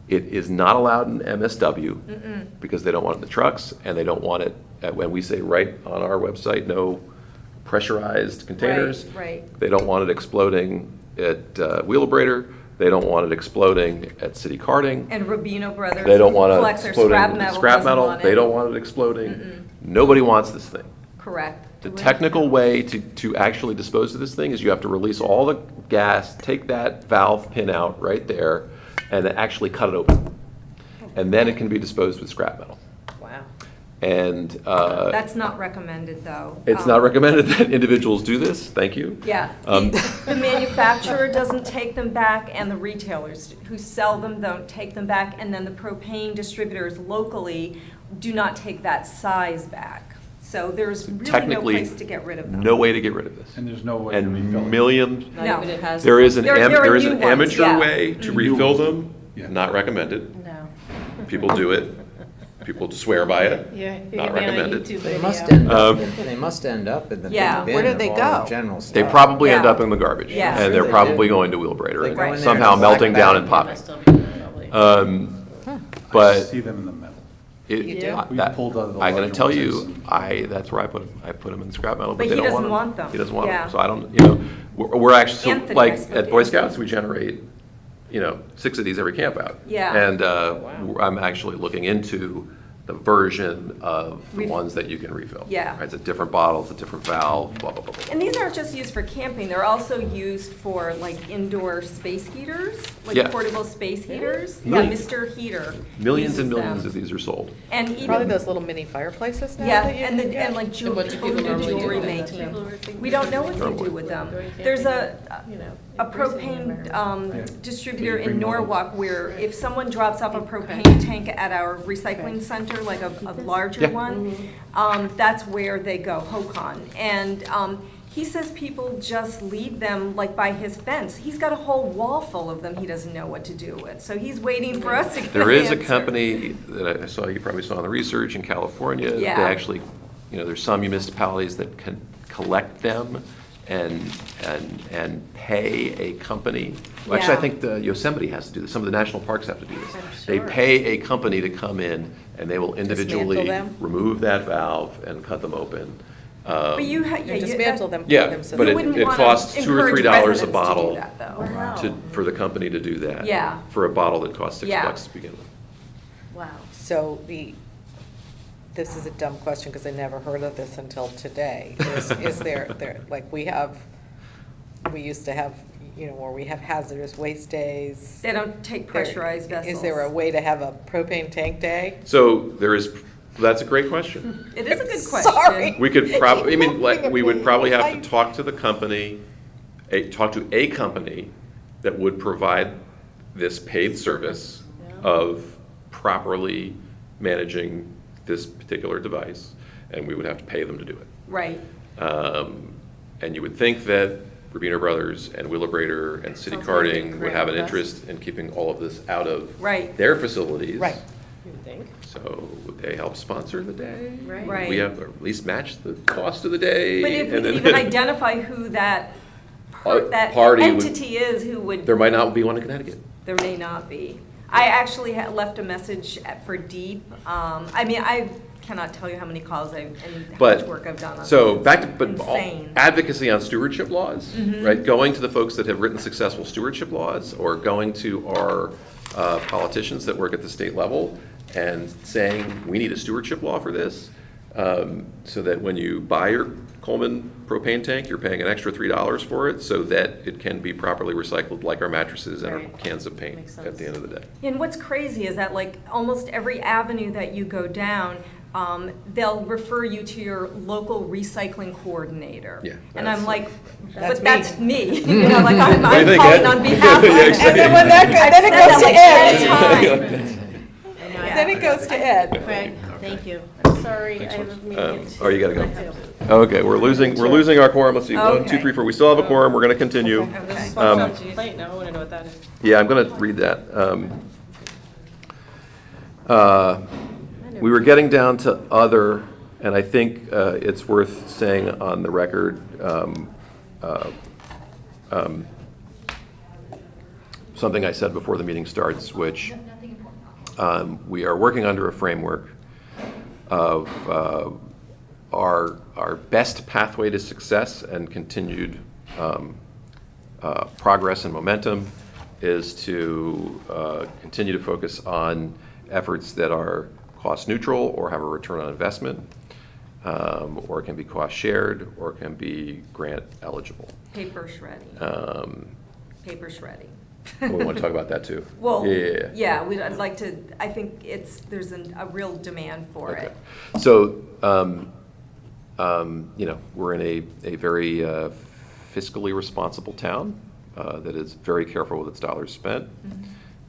S1: It is not allowed in MSW because they don't want it in the trucks and they don't want it, when we say right on our website, no pressurized containers.
S4: Right.
S1: They don't want it exploding at Wheelabrator. They don't want it exploding at City Carting.
S4: And Rubino Brothers.
S1: They don't want it
S4: collects their
S1: exploding
S4: scrap
S1: with
S4: metal.
S1: scrap
S4: doesn't
S1: metal.
S4: want
S1: They
S4: it.
S1: don't want it exploding. Nobody wants this thing.
S4: Correct.
S1: The technical way to actually dispose of this thing is you have to release all the gas, take that valve pin out right there, and then actually cut it open. And then it can be disposed with scrap metal.
S8: Wow.
S1: And
S4: That's not recommended, though.
S1: it's not recommended that individuals do this. Thank you.
S4: Yeah. The manufacturer doesn't take them back, and the retailers who sell them don't take them back, and then the propane distributors locally do not take that size back. So there's really no
S1: Technically,
S4: place to get rid of them.
S1: no way to get rid of this.
S7: And there's no way to refill it.
S1: And millions,
S4: No.
S8: Not even it has.
S1: there is an
S4: There are new ones,
S1: amateur
S4: yeah.
S1: way to
S7: New
S1: refill
S7: ones.
S1: them,
S7: Yeah.
S1: not recommended.
S6: No.
S1: People do it. People swear by it,
S6: You're
S1: not
S6: gonna be on a
S1: recommended.
S6: YouTube
S3: They
S6: video.
S3: must end up,
S1: Um,
S3: they must end up in the
S4: Yeah.
S3: big bin
S5: Where do
S3: of
S5: they
S3: all
S5: go?
S3: the general
S1: They
S3: stuff.
S1: probably end
S4: Yeah.
S1: up in the garbage.
S4: Yeah.
S1: And
S3: Sure
S1: they're
S3: they
S1: probably
S3: do.
S1: going to Wheelabrator,
S3: They
S1: and
S3: go in there
S1: somehow
S3: in a black
S1: melting down
S3: bag.
S1: and popping.
S6: Must still be probably.
S7: I
S1: But
S7: see them in the metal.
S1: it,
S6: do?
S7: We
S1: that-
S7: pulled out the
S1: I'm gonna
S7: larger
S1: tell
S7: ones,
S1: you,
S7: I've
S1: that's where I put them. I put them in scrap metal,
S4: But
S1: but
S4: he
S1: they don't
S4: doesn't
S1: want
S4: want them.
S1: He doesn't want
S4: Yeah.
S1: them. So I don't, we're actually, so
S4: Anthony,
S1: like,
S4: I spoke
S1: at
S4: to
S1: Boy
S4: Anthony.
S1: Scouts, we generate, 6 of these every camp out.
S4: Yeah.
S1: And I'm actually looking into the version of the
S4: Ref-
S1: ones that you can refill.
S4: Yeah.
S1: Right, it's a different bottle, it's a different valve, blah, blah, blah, blah.
S4: And these aren't just used for camping, they're also used for like indoor space heaters,
S1: Yeah.
S4: like portable space heaters. Yeah,
S1: Millions.
S4: Mr. Heater.
S1: Millions and
S4: uses
S1: millions
S4: them.
S1: of these are sold.
S4: And
S5: Probably
S4: even,
S5: those little mini fireplaces now
S4: yeah,
S5: that you
S4: and
S5: can
S4: the,
S5: get?
S4: and like
S8: And what do people
S4: jewelry
S8: normally do with
S4: making.
S8: them?
S4: We don't know what they
S1: Normally.
S4: do with them.
S6: Going
S4: There's a
S6: you know,
S4: propane
S6: embracing
S7: Yeah.
S4: distributor
S7: So you
S4: in
S7: bring those.
S4: Norwalk where if someone drops off a propane tank at our recycling center, like a larger
S1: Yeah.
S4: one, that's where they go, Hocon. And he says people just leave them like by his fence. He's got a whole wall full of them he doesn't know what to do with. So he's waiting for us to get an
S1: There is a
S4: answer.
S1: company that I saw, you probably saw in the research in California.
S4: Yeah.
S1: They actually, there's some municipalities that can collect them and pay a company. Well, actually, I
S4: Yeah.
S1: think the Yosemite has to do this. Some of the national parks have to do this.
S6: I'm
S1: They
S6: sure.
S1: pay a company to come in and they will individually
S5: Dismantle them?
S1: remove that valve and cut them open.
S4: But you, yeah,
S5: And dismantle them for
S1: Yeah,
S5: them so
S1: but
S5: they
S1: it-
S5: can-
S4: wouldn't
S1: it
S4: wanna
S1: costs $2 or
S4: encourage
S1: $3 a
S4: residents to do
S1: bottle
S4: that, though.
S6: Wow.
S1: for the company to do that.
S4: Yeah.
S1: For a bottle that costs $6
S4: Yeah.
S1: to begin with.
S6: Wow.
S5: So this is a dumb question because I never heard of this until today. Is there, like, we used to have, where we have hazardous waste days.
S4: They don't take pressurized vessels.
S5: Is there a way to have a propane tank day?
S1: So that's a great question.
S4: It is a good question.
S5: Sorry.
S1: We could probably, we would probably have
S5: I-
S1: to talk to the company, talk to a company that would provide this paid service of properly managing this particular device, and we would have to pay them to do it.
S4: Right.
S1: And you would think that Rubino Brothers and Wheelabrator and City
S6: Sounds like a
S1: Carting would have an
S6: grant
S1: interest in keeping all of this out of
S4: Right.
S1: their facilities.
S5: Right.
S8: You would think.
S1: So would they help sponsor the day?
S6: Right.
S4: Right.
S1: We have, or at least match the cost of the day.
S4: But if we
S1: and
S4: can
S1: then-
S4: even identify who that that
S1: Party would-
S4: entity is, who would.
S1: There might not be one in Connecticut.
S4: There may not be. I actually left a message for Deep. I mean, cannot tell you how many calls and how
S1: But,
S4: much work I've done on
S1: so
S4: this.
S1: back to,
S4: It's
S1: but
S4: insane.
S1: advocacy on stewardship laws,
S4: Mhm.
S1: right? Going to the folks that have written successful stewardship laws, or going to our politicians that work at the state level and saying, we need a stewardship law for this, so that when you buy your Coleman propane tank, you're paying an extra $3 for it, so that it can be properly recycled, like our mattresses and our
S2: Right.
S1: cans of paint
S2: Makes
S1: at the end of the day.
S4: And what's crazy is that like almost every avenue that you go down, they'll refer you to your local recycling coordinator.
S1: Yeah,
S4: And I'm
S1: that's-
S4: like,
S5: That's
S4: but
S5: me.
S4: that's me. You know, like I'm
S1: What do you think,
S4: calling
S1: Ed?
S4: on behalf of.
S1: Yeah, exactly.
S5: And then when that, then it goes to
S4: Ed.
S6: I know, I
S5: Then it goes to Ed.
S6: Craig, thank you. I'm sorry, I have a meeting at 2.
S1: Oh, you gotta go.
S6: I have to.
S1: Okay, we're losing our quorum. Let's see, 1, 2,
S4: Okay.
S1: 3, 4. We still have a quorum. We're gonna continue.
S8: Oh, this is
S1: Um,
S8: what's on the plate now, I wanna know what that is.
S1: Yeah, I'm gonna read that. We were getting down to other, and I think it's worth saying on the record, something I said before the meeting starts, which we are working under a framework of our best pathway to success and continued progress and momentum is to continue to focus on efforts that are cost neutral or have a return on investment, or can be cost shared, or can be grant eligible.
S4: Paper shredding, paper shredding.
S1: We want to talk about that too.
S4: Well,
S1: Yeah.
S4: I'd like to, I think there's a real demand for
S1: Okay.
S4: it.
S1: So, we're in a very fiscally responsible town that is very careful with its dollars spent.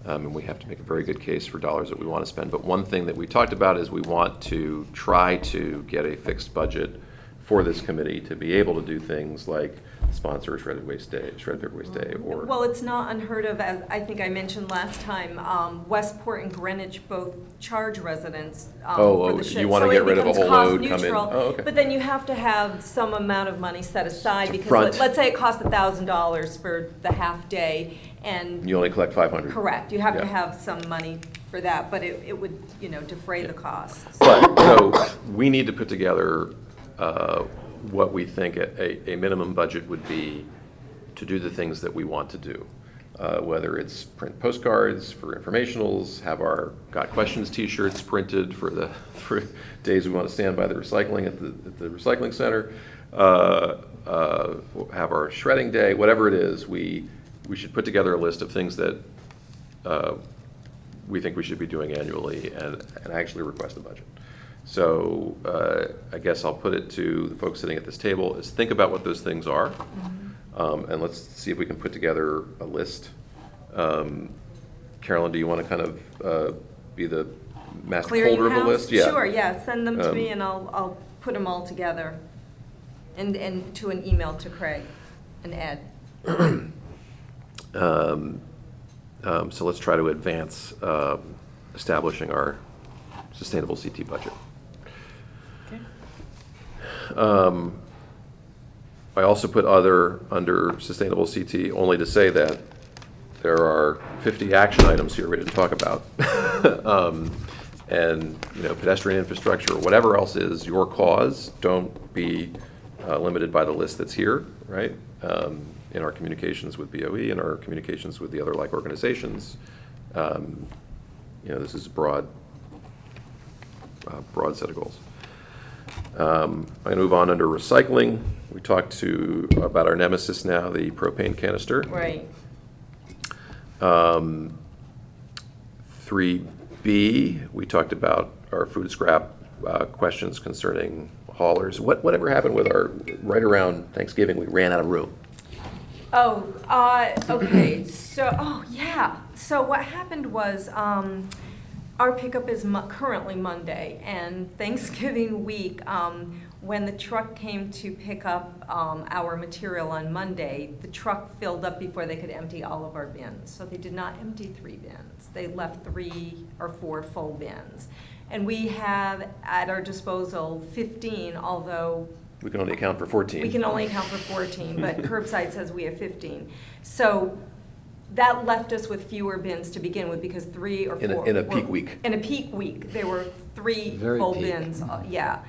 S1: And we have to make a very good case for dollars that we want to spend. But one thing that we talked about is we want to try to get a fixed budget for this committee to be able to do things like sponsor a shredded paper waste day, or.
S4: Well, it's not unheard of, as I think I mentioned last time, Westport and Greenwich both charge residents for the
S1: you
S4: shit.
S1: wanna
S4: So
S1: get
S4: it
S1: rid of a
S4: becomes
S1: whole load,
S4: cost
S1: come in.
S4: neutral.
S1: Oh, okay.
S4: But then you have to have some amount of money set aside,
S1: To
S4: because
S1: front.
S4: let's say it costs $1,000 for the half day, and,
S1: You only collect 500.
S4: correct, you have to
S1: Yeah.
S4: have some money for that, but it would, defray the costs.
S1: But, so, we need to put together what we think a minimum budget would be to do the things that we want to do. Whether it's print postcards for informationals, have our Got Questions t-shirts printed for days we want to stand by the recycling at the recycling center, have our shredding day, whatever it is, we should put together a list of things that we think we should be doing annually and actually request a budget. So I guess I'll put it to the folks sitting at this table is think about what those things are. And let's see if we can put together a list. Carolyn, do you want to kind of be the master holder of the
S4: Clearinghouse?
S1: list? Yeah.
S4: Sure, yeah, send them to me
S1: Um,
S4: and I'll put them all together and to an email to Craig and Ed.
S1: So let's try to advance establishing our sustainable CT budget.
S8: Okay.
S1: I also put other under sustainable CT, only to say that there are 50 action items here ready to talk about. And, pedestrian infrastructure, or whatever else is your cause, don't be limited by the list that's here, right? In our communications with BOE, and our communications with the other like organizations, this is a broad set of goals. I'm going to move on under recycling. We talked about our nemesis now, the propane canister.
S4: Right.
S1: 3B, we talked about our food scrap questions concerning haulers. Whatever happened with right around Thanksgiving, we ran out of room.
S4: Oh, okay, yeah. So what happened was, our pickup is currently Monday, and Thanksgiving week, when the truck came to pick up our material on Monday, the truck filled up before they could empty all of our bins. So they did not empty 3 bins. They left 3 or 4 full bins. And we have at our disposal 15, although
S1: We can only account for 14.
S4: we can only account for 14, but curbside says we have 15. So that left us with fewer bins to begin with, because 3 or 4.
S1: In a peak week.
S4: In a peak week, there were 3
S3: Very
S4: full
S3: peak.
S4: bins, yeah.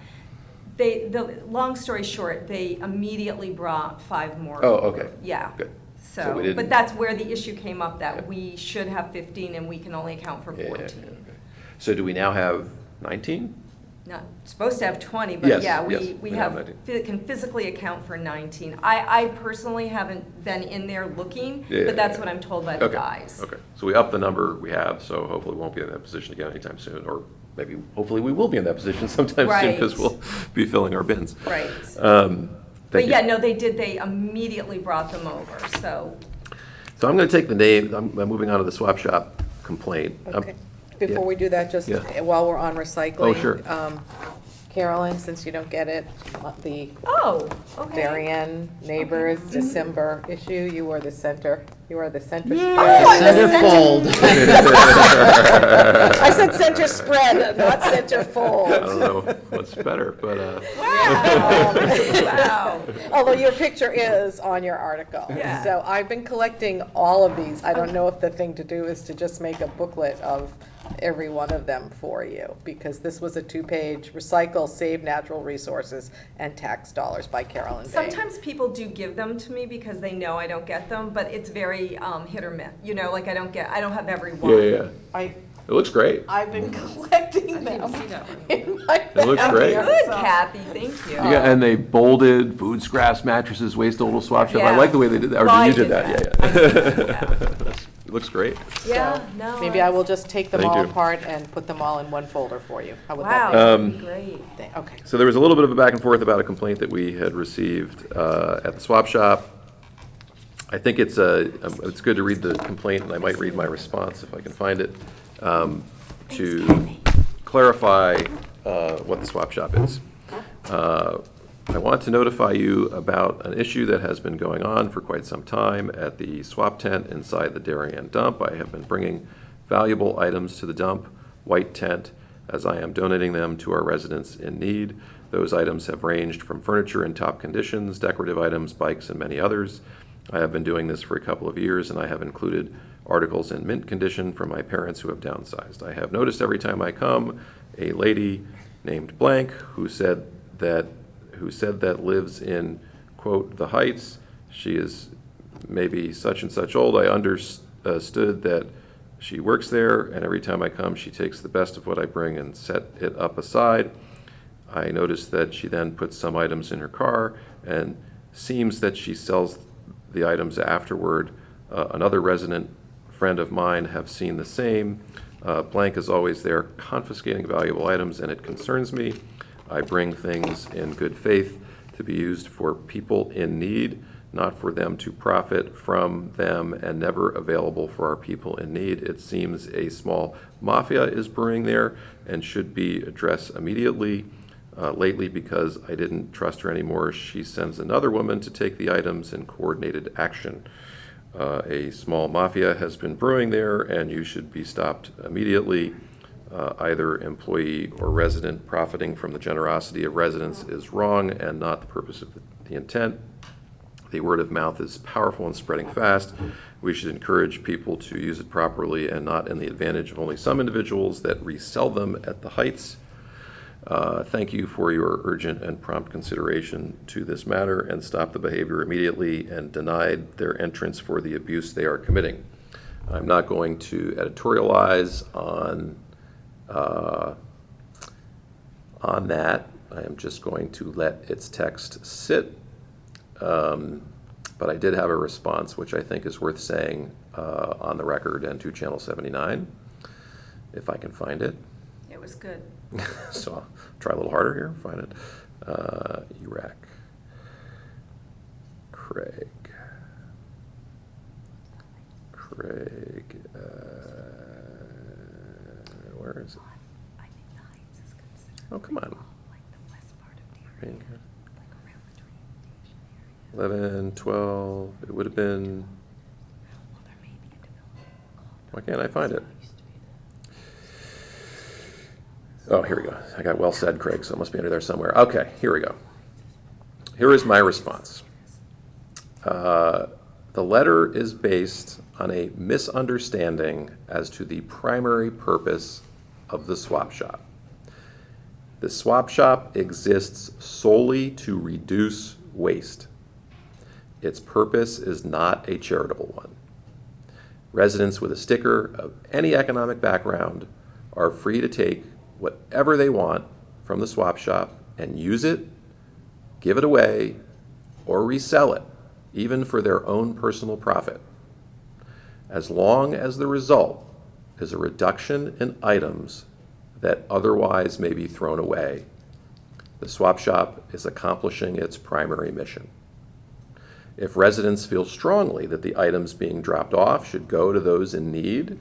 S4: Long story short, they immediately brought 5 more.
S1: Oh,
S4: over.
S1: okay.
S4: Yeah.
S1: Good. So
S4: So,
S1: we didn't-
S4: but that's where the issue came up,
S1: Yeah.
S4: that we should have 15 and we can only account for
S1: Yeah,
S4: 14.
S1: okay. So do we now have 19?
S4: Not supposed to have 20, but
S1: Yes,
S4: yeah,
S1: yes,
S4: we
S1: we have
S4: have,
S1: 19.
S4: can physically account for 19. I personally haven't been in there looking,
S1: Yeah,
S4: but that's
S1: yeah.
S4: what I'm told by the
S1: Okay,
S4: guys.
S1: Okay, so we upped the number we have, so hopefully we won't be in that position again anytime soon, or maybe, hopefully we will be in that position sometime soon, because
S4: Right.
S1: we'll be filling our bins.
S4: Right.
S1: Thank
S4: But
S1: you.
S4: yeah, no, they immediately brought them over, so.
S1: So I'm going to take the name, I'm moving on to the swap shop complaint.
S5: Okay. Before we do that, just
S1: Yeah.
S5: while we're on recycling.
S1: Oh, sure.
S5: Carolyn, since you don't get it, the
S4: Oh, okay.
S5: Darien Neighbors December issue, you were the center. You are the center
S4: Oh, I'm
S5: spread.
S4: the
S3: Centerfold.
S5: I said center spread, not center
S1: I
S5: fold.
S1: don't know what's better, but,
S4: Wow.
S5: Although your picture is on your article.
S4: Yeah.
S5: So I've been collecting all of these. I don't know if the thing to do is to just make a booklet of every one of them for you, because this was a 2-page recycle, save natural resources, and tax dollars by Carolyn Bay.
S4: Sometimes people do give them to me because they know I don't get them, but it's very hit or miss. You know, like I don't have every one.
S1: yeah.
S5: I,
S1: It looks great.
S5: I've been collecting them
S8: see that one.
S5: in my
S1: It looks
S5: bag
S1: great.
S5: here,
S4: Good,
S5: so-
S4: Kathy, thank you.
S1: Yeah, and they bolded food scraps, mattresses, waste oil swap shop. I
S4: Yeah.
S1: like the way they did that, or
S4: Well, I
S1: you did
S4: did
S1: that,
S4: that.
S1: yeah. It looks great.
S4: Yeah,
S5: So
S4: no.
S5: Maybe I will just take them
S1: Thank
S5: all
S1: you.
S5: apart and put them all in one folder for you. How would
S4: Wow,
S5: that
S1: Um,
S4: that'd be great.
S5: be? Okay.
S1: So there was a little bit of a back and forth about a complaint that we had received at the swap shop. I think it's good to read the complaint, and I might read my response if I can find it, to clarify what the swap shop is. I want to notify you about an issue that has been going on for quite some time at the swap tent inside the Darien dump. I have been bringing valuable items to the dump, white tent, as I am donating them to our residents in need. Those items have ranged from furniture in top conditions, decorative items, bikes, and many others. I have been doing this for a couple of years, and I have included articles in mint condition from my parents who have downsized. I have noticed every time I come, a lady named blank who said that lives in, quote, the Heights. She is maybe such and such old. I understood that she works there, and every time I come, she takes the best of what I bring and set it up aside. I noticed that she then puts some items in her car, and seems that she sells the items afterward. Another resident friend of mine have seen the same. Blank is always there confiscating valuable items, and it concerns me. I bring things in good faith to be used for people in need, not for them to profit from them, and never available for our people in need. It seems a small mafia is brewing there and should be addressed immediately. Lately, because I didn't trust her anymore, she sends another woman to take the items in coordinated action. A small mafia has been brewing there, and you should be stopped immediately. Either employee or resident profiting from the generosity of residents is wrong and not the purpose of the intent. The word of mouth is powerful and spreading fast. We should encourage people to use it properly and not in the advantage of only some individuals that resell them at the Heights. Thank you for your urgent and prompt consideration to this matter, and stop the behavior immediately and denied their entrance for the abuse they are committing. I'm not going to editorialize on that. I am just going to let its text sit. But I did have a response, which I think is worth saying on the record and to Channel 79, if I can find it.
S4: It was good.
S1: So I'll try a little harder here, find it. URAC. Craig, where is it?
S4: I think the Heights is considered
S1: Oh, come on.
S4: like the west part of
S1: Right here.
S4: like around the train station area.
S1: 11, 12, it would have been,
S4: Well, there may be a development called
S1: why can't I find it? Oh, here we go. I got well said, Craig, so it must be under there somewhere. Okay, here we go. Here is my response. The letter is based on a misunderstanding as to the primary purpose of the swap shop. The swap shop exists solely to reduce waste. Its purpose is not a charitable one. Residents with a sticker of any economic background are free to take whatever they want from the swap shop and use it, give it away, or resell it, even for their own personal profit, as long as the result is a reduction in items that otherwise may be thrown away. The swap shop is accomplishing its primary mission. If residents feel strongly that the items being dropped off should go to those in need,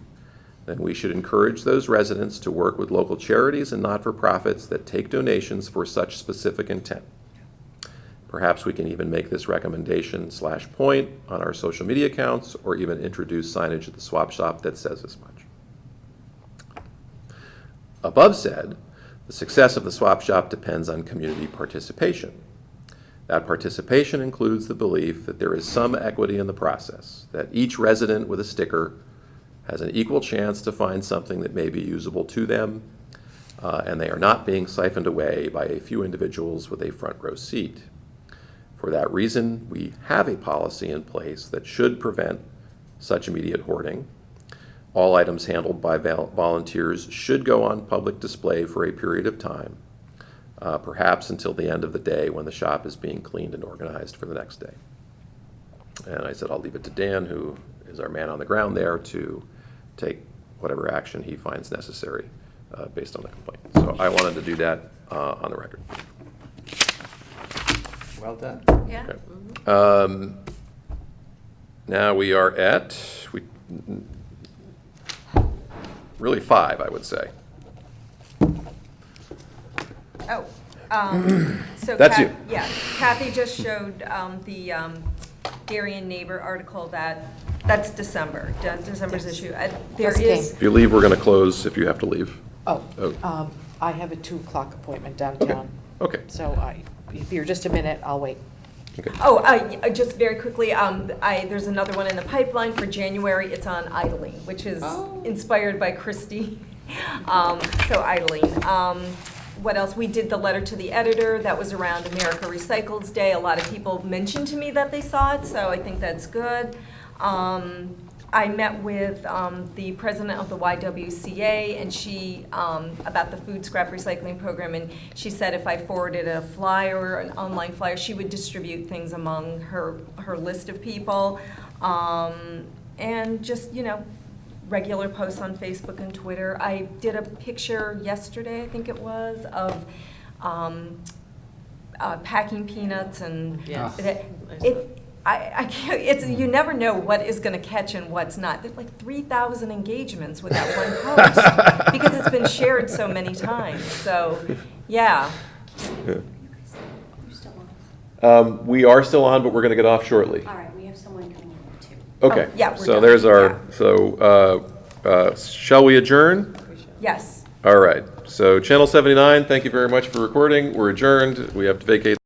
S1: then we should encourage those residents to work with local charities and not-for-profits that take donations for such specific intent. Perhaps we can even make this recommendation/point on our social media accounts, or even introduce signage at the swap shop that says as much. Above said, the success of the swap shop depends on community participation. That participation includes the belief that there is some equity in the process, that each resident with a sticker has an equal chance to find something that may be usable to them, and they are not being siphoned away by a few individuals with a front row seat. For that reason, we have a policy in place that should prevent such immediate hoarding. All items handled by volunteers should go on public display for a period of time, perhaps until the end of the day when the shop is being cleaned and organized for the next day. And I said I'll leave it to Dan, who is our man on the ground there, to take whatever action he finds necessary based on the complaint. So I wanted to do that on the record.
S3: Well done.
S6: Yeah.
S1: Okay. Now we are at, really 5, I would say.
S4: Oh, so.
S1: That's you.
S4: Yeah, Kathy just showed the Darien Neighbor article that's December, December's issue. There
S5: Just
S4: is,
S1: If you leave, we're going to close if you have to leave.
S5: Oh,
S1: Oh.
S5: I have a 2:00 appointment downtown.
S1: Okay.
S5: So if you're just a minute, I'll wait.
S1: Okay.
S4: just very quickly, there's another one in the pipeline for January. It's on idling, which is inspired by Christy. So idling. What else? We did the letter to the editor. That was around America Recycles Day. A lot of people mentioned to me that they saw it, so I think that's good. I met with the president of the YWCA, and she, about the food scrap recycling program, and she said if I forwarded a flyer, an online flyer, she would distribute things among her list of people. And just, regular posts on Facebook and Twitter. I did a picture yesterday, I think it was, of packing peanuts, and
S8: Yes.
S4: I can't, you never know what is going to catch and what's not. There's like 3,000 engagements with that one post because it's been shared so many times. So, yeah.
S9: You're still on.
S1: We are still on, but we're going to get off shortly.
S9: All right, we have someone coming in too.
S1: Okay.
S4: Oh, yeah, we're
S1: So
S4: done.
S1: there's our,
S4: Yeah.
S1: shall we adjourn?
S4: Yes.
S1: All right. So Channel 79, thank you very much for recording. We're adjourned. We have to vacate